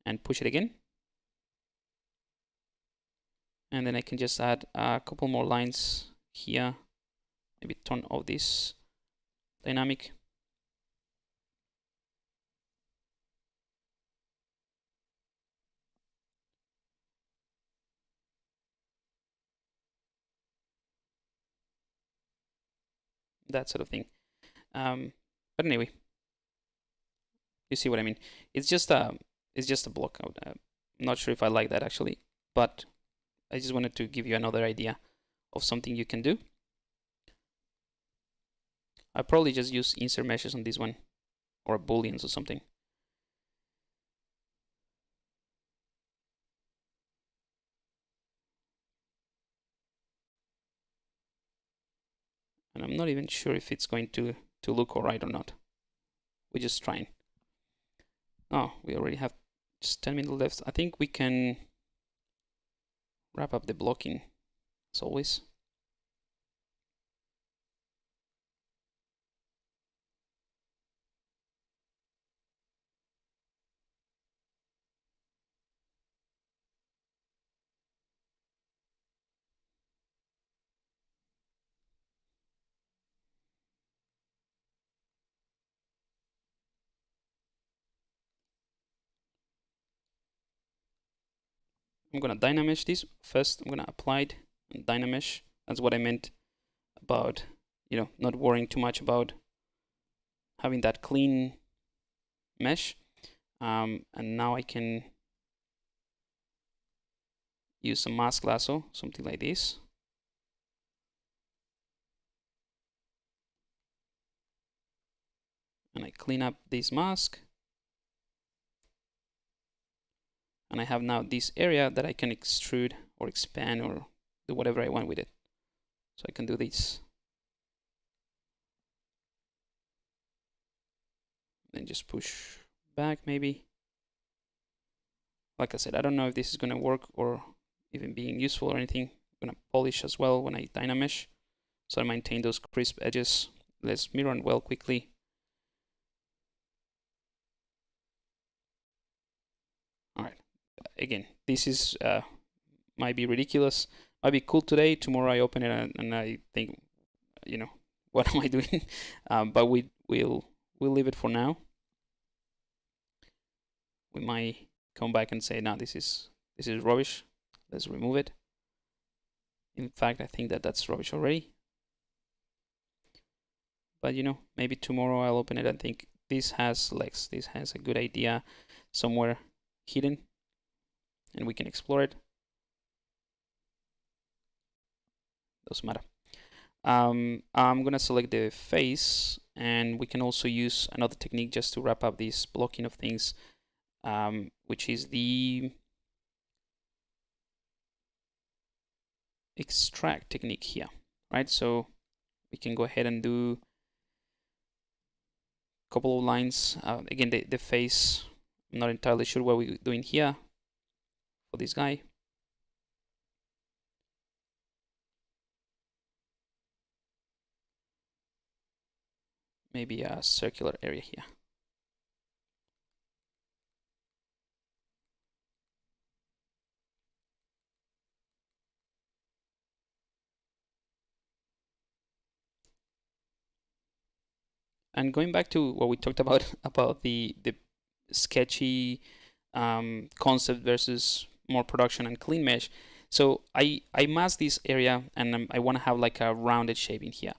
and push it again. And then I can just add a couple more lines here. Maybe turn off this dynamic. That sort of thing. But anyway, you see what I mean. It's just a block out. I'm not sure if I like that actually, but I just wanted to give you another idea of something you can do. I probably just use insert meshes on this one, or booleans or something. And I'm not even sure if it's going to look alright or not. We're just trying. Oh, we already have just 10 minutes left. I think we can wrap up the blocking as always. I'm gonna dynamesh this first. I'm gonna apply it and dynamesh. That's what I meant about, you know, not worrying too much about having that clean mesh. And now I can use some mask lasso, something like this. And I clean up this mask. And I have now this area that I can extrude or expand or do whatever I want with it. So I can do this. Then just push back maybe. Like I said, I don't know if this is gonna work or even being useful or anything. I'm gonna polish as well when I dynamesh. so I maintain those crisp edges. Let's mirror and weld quickly. All right, again, this is might be ridiculous, might be cool today. Tomorrow I open it and I think, you know, what am I doing? But we'll leave it for now. We might come back and say, no, this is rubbish. Let's remove it. In fact, I think that that's rubbish already. But you know, maybe tomorrow I'll open it and think this has legs. This has a good idea somewhere hidden, and we can explore it. Doesn't matter. I'm gonna select the face, and we can also use another technique just to wrap up this blocking of things, which is the extract technique here, right? So we can go ahead and do a couple of lines. Again, the face, I'm not entirely sure what we're doing here for this guy. Maybe a circular area here. And going back to what we talked about the sketchy concept versus more production and clean mesh. So I mask this area, and I want to have like a rounded shape in here.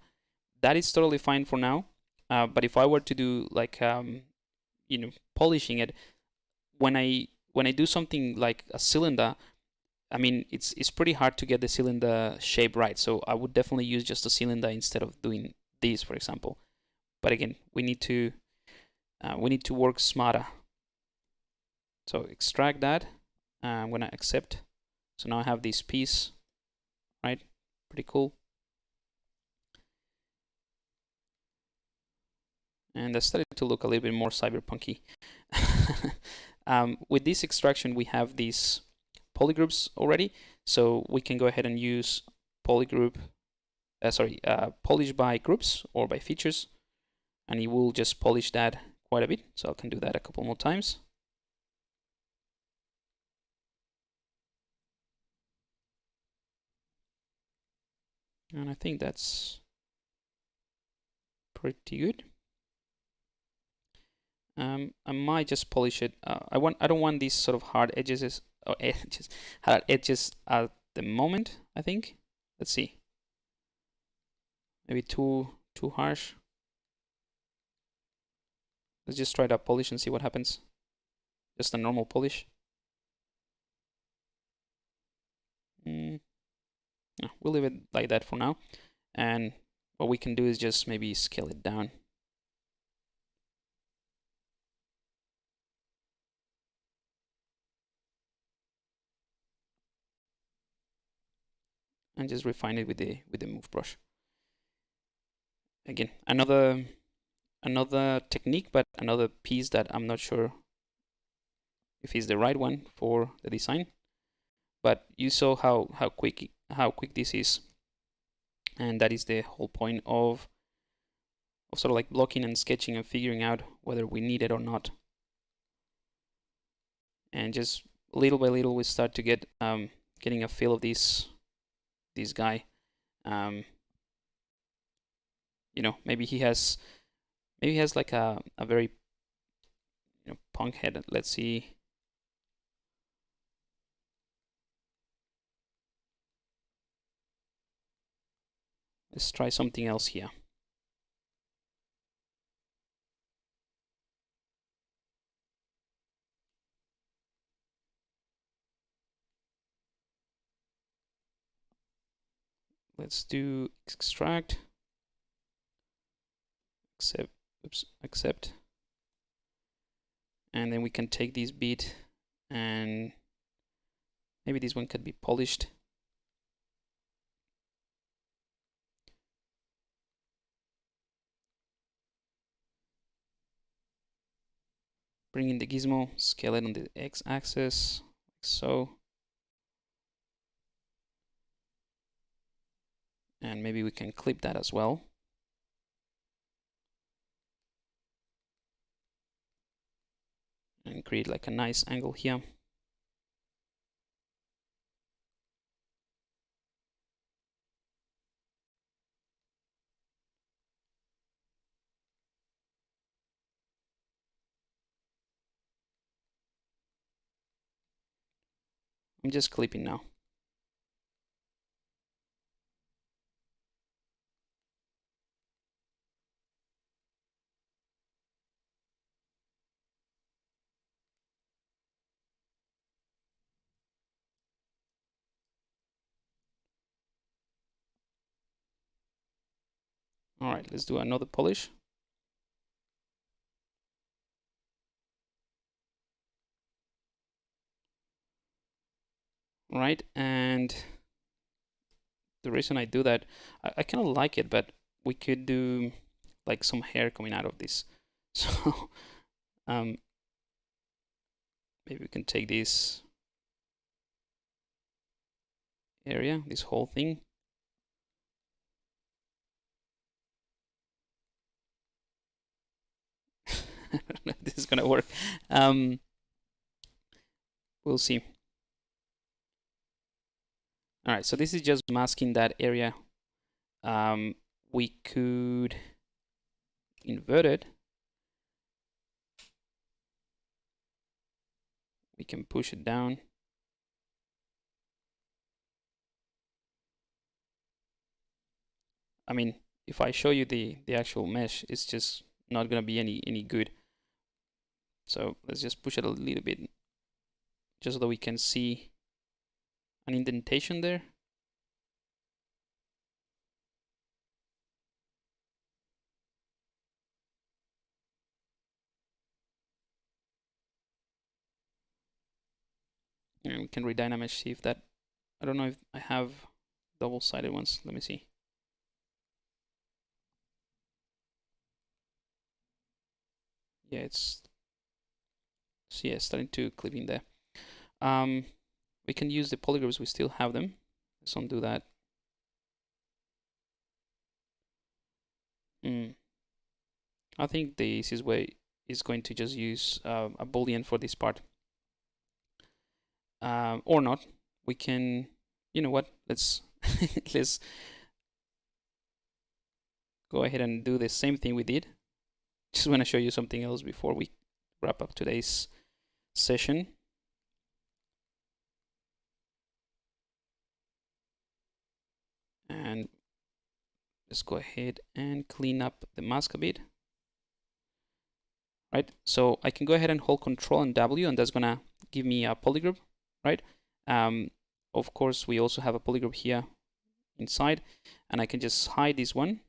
That is totally fine for now. But if I were to do like you know, polishing it, when I do something like a cylinder, I mean, it's pretty hard to get the cylinder shape right. So I would definitely use just a cylinder instead of doing this, for example. But again, we need to work smarter. So extract that. I'm gonna accept. So now I have this piece, right? Pretty cool. And that started to look a little bit more cyberpunky. With this extraction, we have these polygroups already, so we can go ahead and use polygroup. Polish by groups or by features, and it will just polish that quite a bit. So I can do that a couple more times. And I think that's pretty good. I might just polish it. I don't want these sort of hard edges hard edges at the moment, I think. Let's see. Maybe too harsh. Let's just try that polish and see what happens. Just a normal polish. No, we'll leave it like that for now. And what we can do is just maybe scale it down. And just refine it with the move brush. Again, another technique, but another piece that I'm not sure if it's the right one for the design. But you saw how quick this is, and that is the whole point of sort of like blocking and sketching and figuring out whether we need it or not. And just little by little, we start to get getting a feel of this guy. You know, maybe he has like a very, you know, punk head. Let's see. Let's try something else here. Let's do extract, accept, and then we can take this bit, and maybe this one could be polished. Bring in the gizmo, scale it on the x-axis, like so. And maybe we can clip that as well. And create like a nice angle here. I'm just clipping now. All right, let's do another polish. Right, and the reason I do that, I kind of like it, but we could do like some hair coming out of this. So maybe we can take this area, this whole thing. I don't know if this is gonna work. We'll see. All right, so this is just masking that area. We could invert it. We can push it down. I mean, if I show you the actual mesh, it's just not gonna be any good. So let's just push it a little bit, just so that we can see an indentation there. And we can dynamesh, see if that, I don't know if I have double-sided ones. Let me see. Yeah, it's starting to clip in there. We can use the polygons, we still have them. Let's undo that. I think the easiest way is going to just use a boolean for this part. Or not. We can, you know what? Let's let's go ahead and do the same thing we did. Just want to show you something else before we wrap up today's session. And let's go ahead and clean up the mask a bit. Right, so I can go ahead and hold Control and W, and that's gonna give me a polygroup, right? Of course, we also have a polygroup here inside, and I can just hide this one.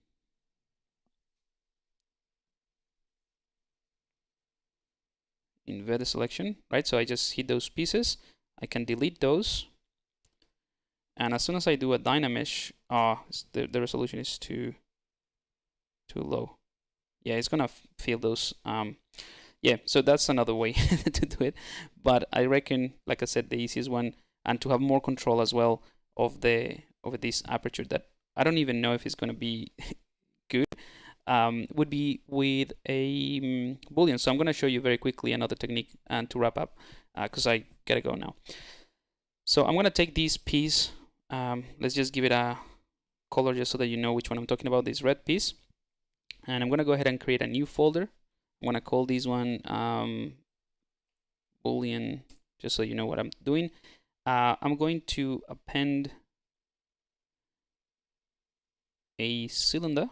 Invert the selection, right? So I just hit those pieces. I can delete those. And as soon as I do a dynamesh, the resolution is too low. Yeah, it's gonna fill those. Yeah, so that's another way to do it. But I reckon, like I said, the easiest one, and to have more control as well of this aperture that I don't even know if it's gonna be good, would be with a boolean. So I'm gonna show you very quickly another technique and to wrap up, because I gotta go now. So I'm gonna take this piece. Let's just give it a color just so that you know which one I'm talking about. This red piece. And I'm gonna go ahead and create a new folder. I'm gonna call this one boolean, just so you know what I'm doing. I'm going to append a cylinder,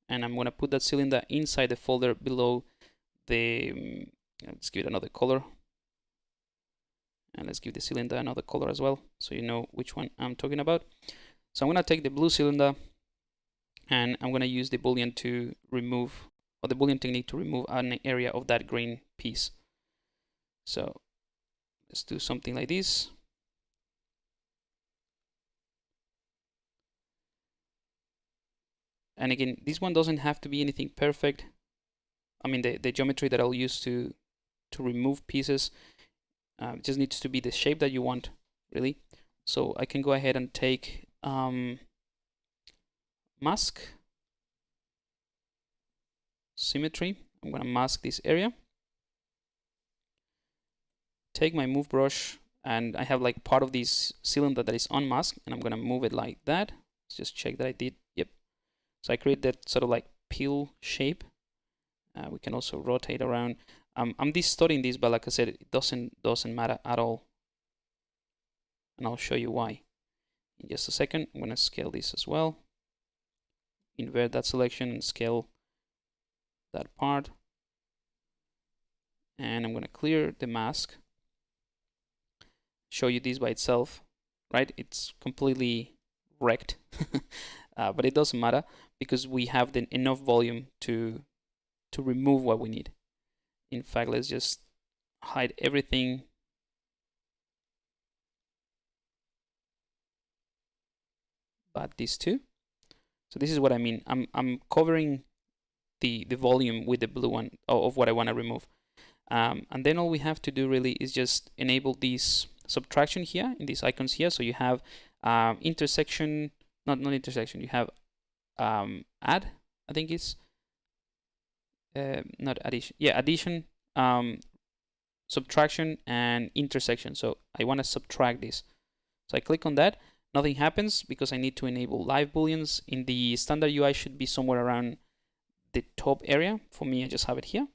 and I'm gonna put that cylinder inside the folder below the. Let's give it another color, and let's give the cylinder another color as well, so you know which one I'm talking about. So I'm gonna take the blue cylinder, and I'm gonna use the boolean to remove, or the boolean technique to remove an area of that green piece. So let's do something like this. And again, this one doesn't have to be anything perfect. I mean, the geometry that I'll use to remove pieces just needs to be the shape that you want, really. So I can go ahead and take mask, symmetry. I'm going to mask this area. Take my move brush, and I have like part of this cylinder that is unmasked, and I'm going to move it like that. Let's just check that I did. Yep. So I create that sort of like peel shape. We can also rotate around. I'm distorting this, but like I said, it doesn't matter at all. And I'll show you why in just a second. I'm going to scale this as well. Invert that selection and scale that part. And I'm going to clear the mask. Show you this by itself, right? It's completely wrecked, but it doesn't matter because we have enough volume to remove what we need. In fact, let's just hide everything. But these two. So this is what I mean. I'm covering the volume with the blue one of what I want to remove. And then all we have to do really is just enable these subtraction here in these icons here. So you have intersection, not intersection. You have add. I think it's not addition. Yeah, addition, subtraction, and intersection. So I want to subtract this. So I click on that. Nothing happens because I need to enable live booleans. In the standard UI should be somewhere around the top area. For me, I just have it here.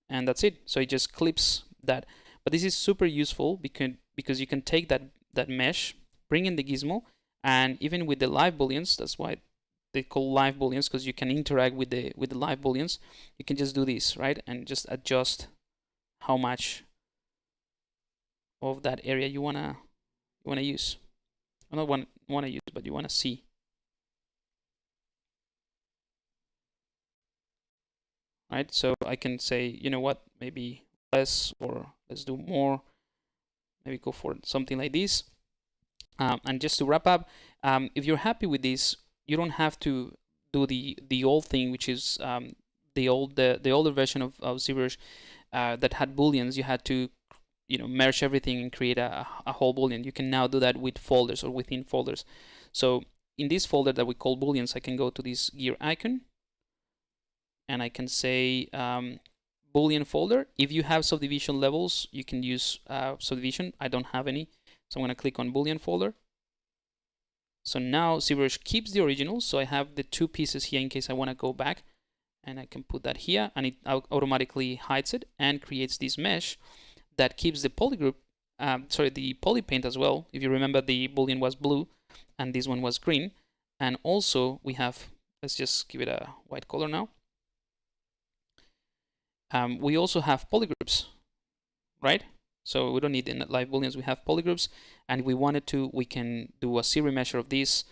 And that's it. So it just clips that. But this is super useful because you can take that mesh, bring in the gizmo, and even with the live booleans, that's why they call live booleans, because you can interact with the live booleans. You can just do this, right? And just adjust how much of that area you wanna use. I don't wanna use, but you wanna see. Right? So I can say, you know what, maybe less, or let's do more. Maybe go for something like this. And just to wrap up, if you're happy with this, you don't have to do the old thing, which is the older version of ZBrush that had booleans. You had to merge everything and create a whole boolean. You can now do that with folders or within folders. So in this folder that we call booleans, I can go to this gear icon, and I can say boolean folder. If you have subdivision levels, you can use subdivision. I don't have any, so I'm going to click on boolean folder. So now ZBrush keeps the original, so I have the two pieces here in case I want to go back, and I can put that here, and it automatically hides it and creates this mesh that keeps the polygroup, the polypaint as well. If you remember, the boolean was blue and this one was green. And also we have, let's just give it a white color now. We also have polygroups, right? So we don't need the live booleans, we have polygroups, and if we wanted to, we can do a series measure of this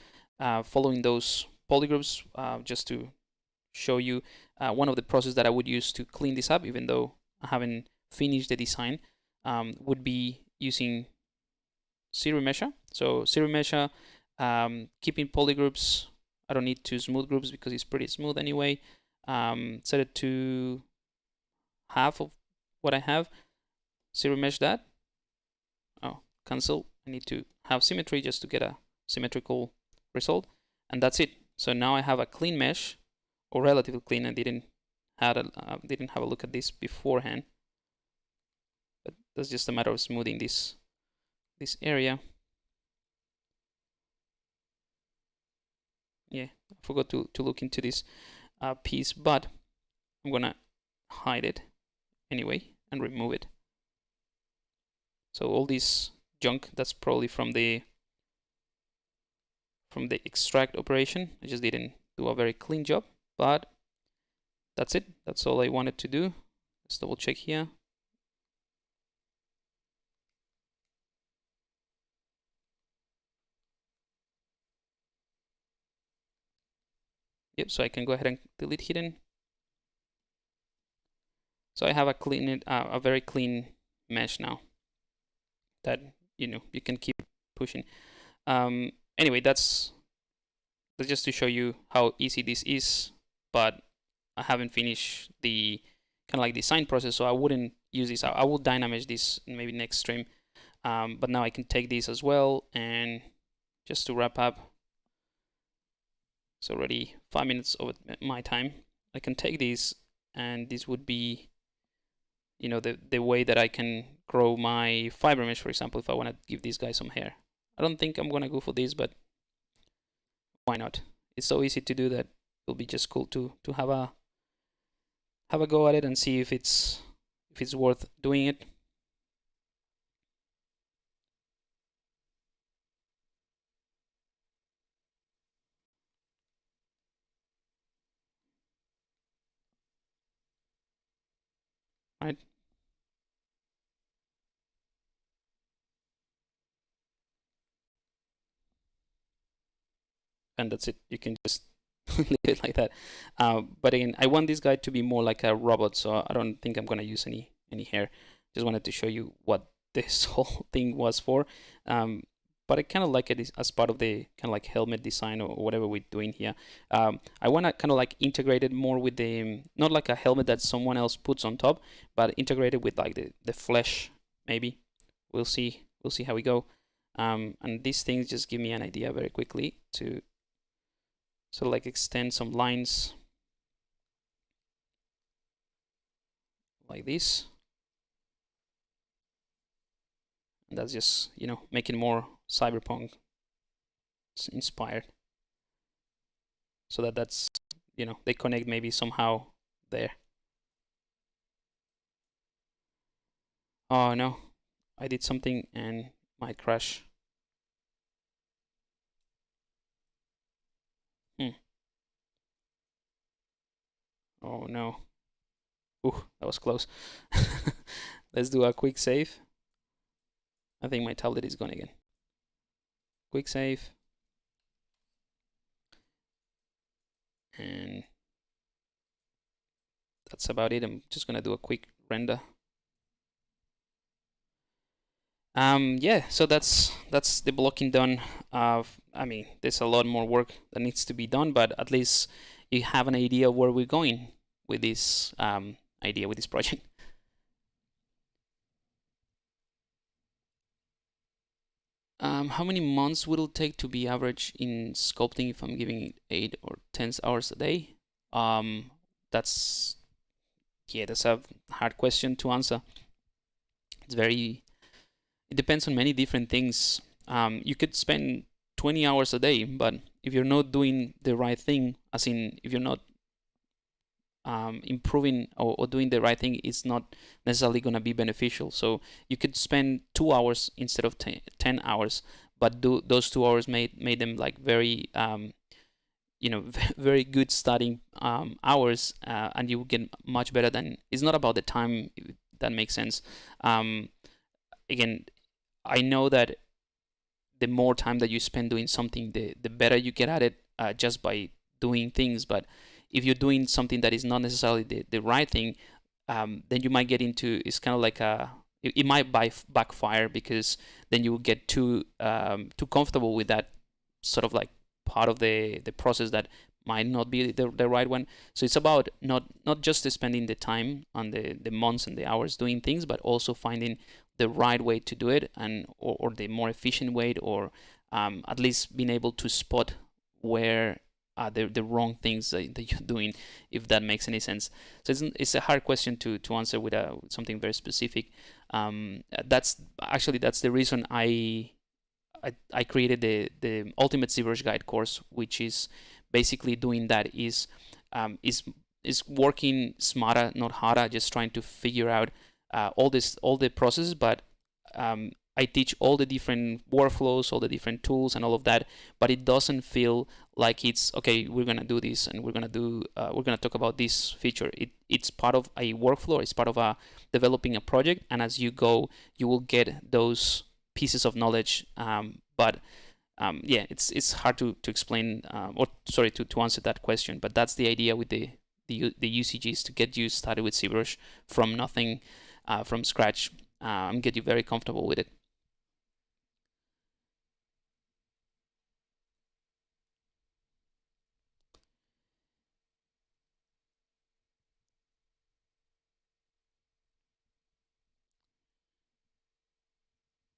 following those polygroups, just to show you one of the processes that I would use to clean this up, even though I haven't finished the design, would be using series measure. So series measure, keeping polygroups. I don't need to smooth groups because it's pretty smooth anyway. Set it to half of what I have. Series mesh that. Oh, cancel. I need to have symmetry just to get a symmetrical result, and that's it. So now I have a clean mesh, or relatively clean. I didn't have a look at this beforehand, but that's just a matter of smoothing this area. Yeah, I forgot to look into this piece, but I'm gonna hide it anyway and remove it. So all this junk, that's probably from the extract operation. I just didn't do a very clean job, but that's it. That's all I wanted to do. Let's double check here. Yep, so I can go ahead and delete hidden. So I have a very clean mesh now that you can keep pushing. Anyway, that's just to show you how easy this is, but I haven't finished the kind of like design process, so I wouldn't use this. I will dynamesh this maybe next stream. But now I can take this as well, and just to wrap up, it's already 5 minutes over my time. I can take these, and this would be, you know, the way that I can grow my fiber mesh, for example, if I want to give this guy some hair. I don't think I'm gonna go for this, but why not? It's so easy to do that. It'll be just cool to have a go at it and see if it's worth doing it. Right. And that's it. You can just leave it like that. But again, I want this guy to be more like a robot, so I don't think I'm gonna use any hair. Just wanted to show you what this whole thing was for. But I kind of like it as part of the kind of like helmet design or whatever we're doing here. I want to kind of like integrate it more with the, not like a helmet that someone else puts on top, but integrate it with like the flesh maybe. We'll see how we go. And these things just give me an idea very quickly to sort of like extend some lines like this. And that's just, you know, making more cyberpunk inspired. So that's, you know, they connect maybe somehow there. Oh no, I did something and might crash. Oh no. Ooh, that was close. Let's do a quick save. I think my tablet is gone again. Quick save. And that's about it. I'm just gonna do a quick render. Yeah, so that's the blocking done. I mean, there's a lot more work that needs to be done, but at least you have an idea of where we're going with this idea, with this project. How many months will it take to be average in sculpting if I'm giving it 8 or 10 hours a day? That's a hard question to answer. It depends on many different things. You could spend 20 hours a day, but if you're not doing the right thing, as in if you're not improving or doing the right thing, it's not necessarily going to be beneficial. So you could spend 2 hours instead of 10 hours, but those 2 hours made them like very you know, very good studying hours, and you will get much better than. It's not about the time, if that makes sense. Again, I know that the more time that you spend doing something, the better you get at it, just by doing things. But if you're doing something that is not necessarily the right thing, then you might get into, it's kind of like it might backfire, because then you will get too comfortable with that sort of like part of the process that might not be the right one. So it's about not just spending the time on the months and the hours doing things, but also finding the right way to do it, and or the more efficient way, or at least being able to spot where the wrong things that you're doing, if that makes any sense. So it's a hard question to answer with something very specific. That's the reason I created the Ultimate ZBrush Guide course, which is basically doing that, is working smarter, not harder, just trying to figure out all the processes. But I teach all the different workflows, all the different tools, and all of that. But it doesn't feel like it's okay. We're gonna do this, and we're gonna talk about this feature. It's part of a workflow. It's part of developing a project, and as you go, you will get those pieces of knowledge. But yeah, it's hard to explain, or sorry, to answer that question. But that's the idea with the UCGs, to get you started with ZBrush from nothing, from scratch, and get you very comfortable with it.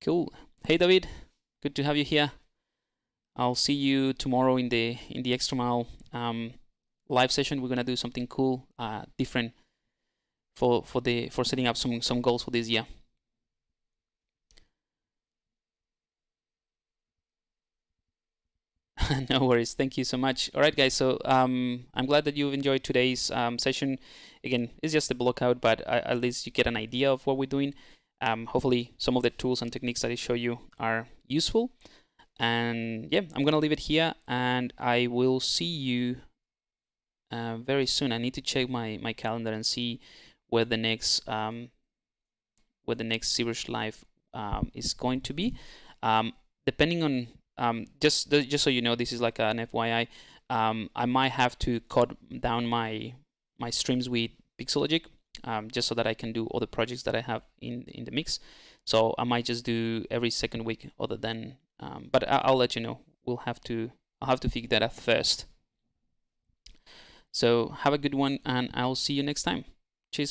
Cool. Hey David, good to have you here. I'll see you tomorrow in the extra mile live session. We're gonna do something cool, different for setting up some goals for this year. No worries. Thank you so much. All right, guys. So I'm glad that you've enjoyed today's session. Again, it's just a block out, but at least you get an idea of what we're doing. Hopefully, some of the tools and techniques that I show you are useful. And yeah, I'm gonna leave it here, and I will see you very soon. I need to check my calendar and see where the next ZBrush Live is going to be. Depending on just so you know, this is like an FYI. I might have to cut down my streams with Pixologic, just so that I can do all the projects that I have in the mix. So I might just do every second week, other than. But I'll let you know. I'll have to figure that out first. So have a good one, and I'll see you next time.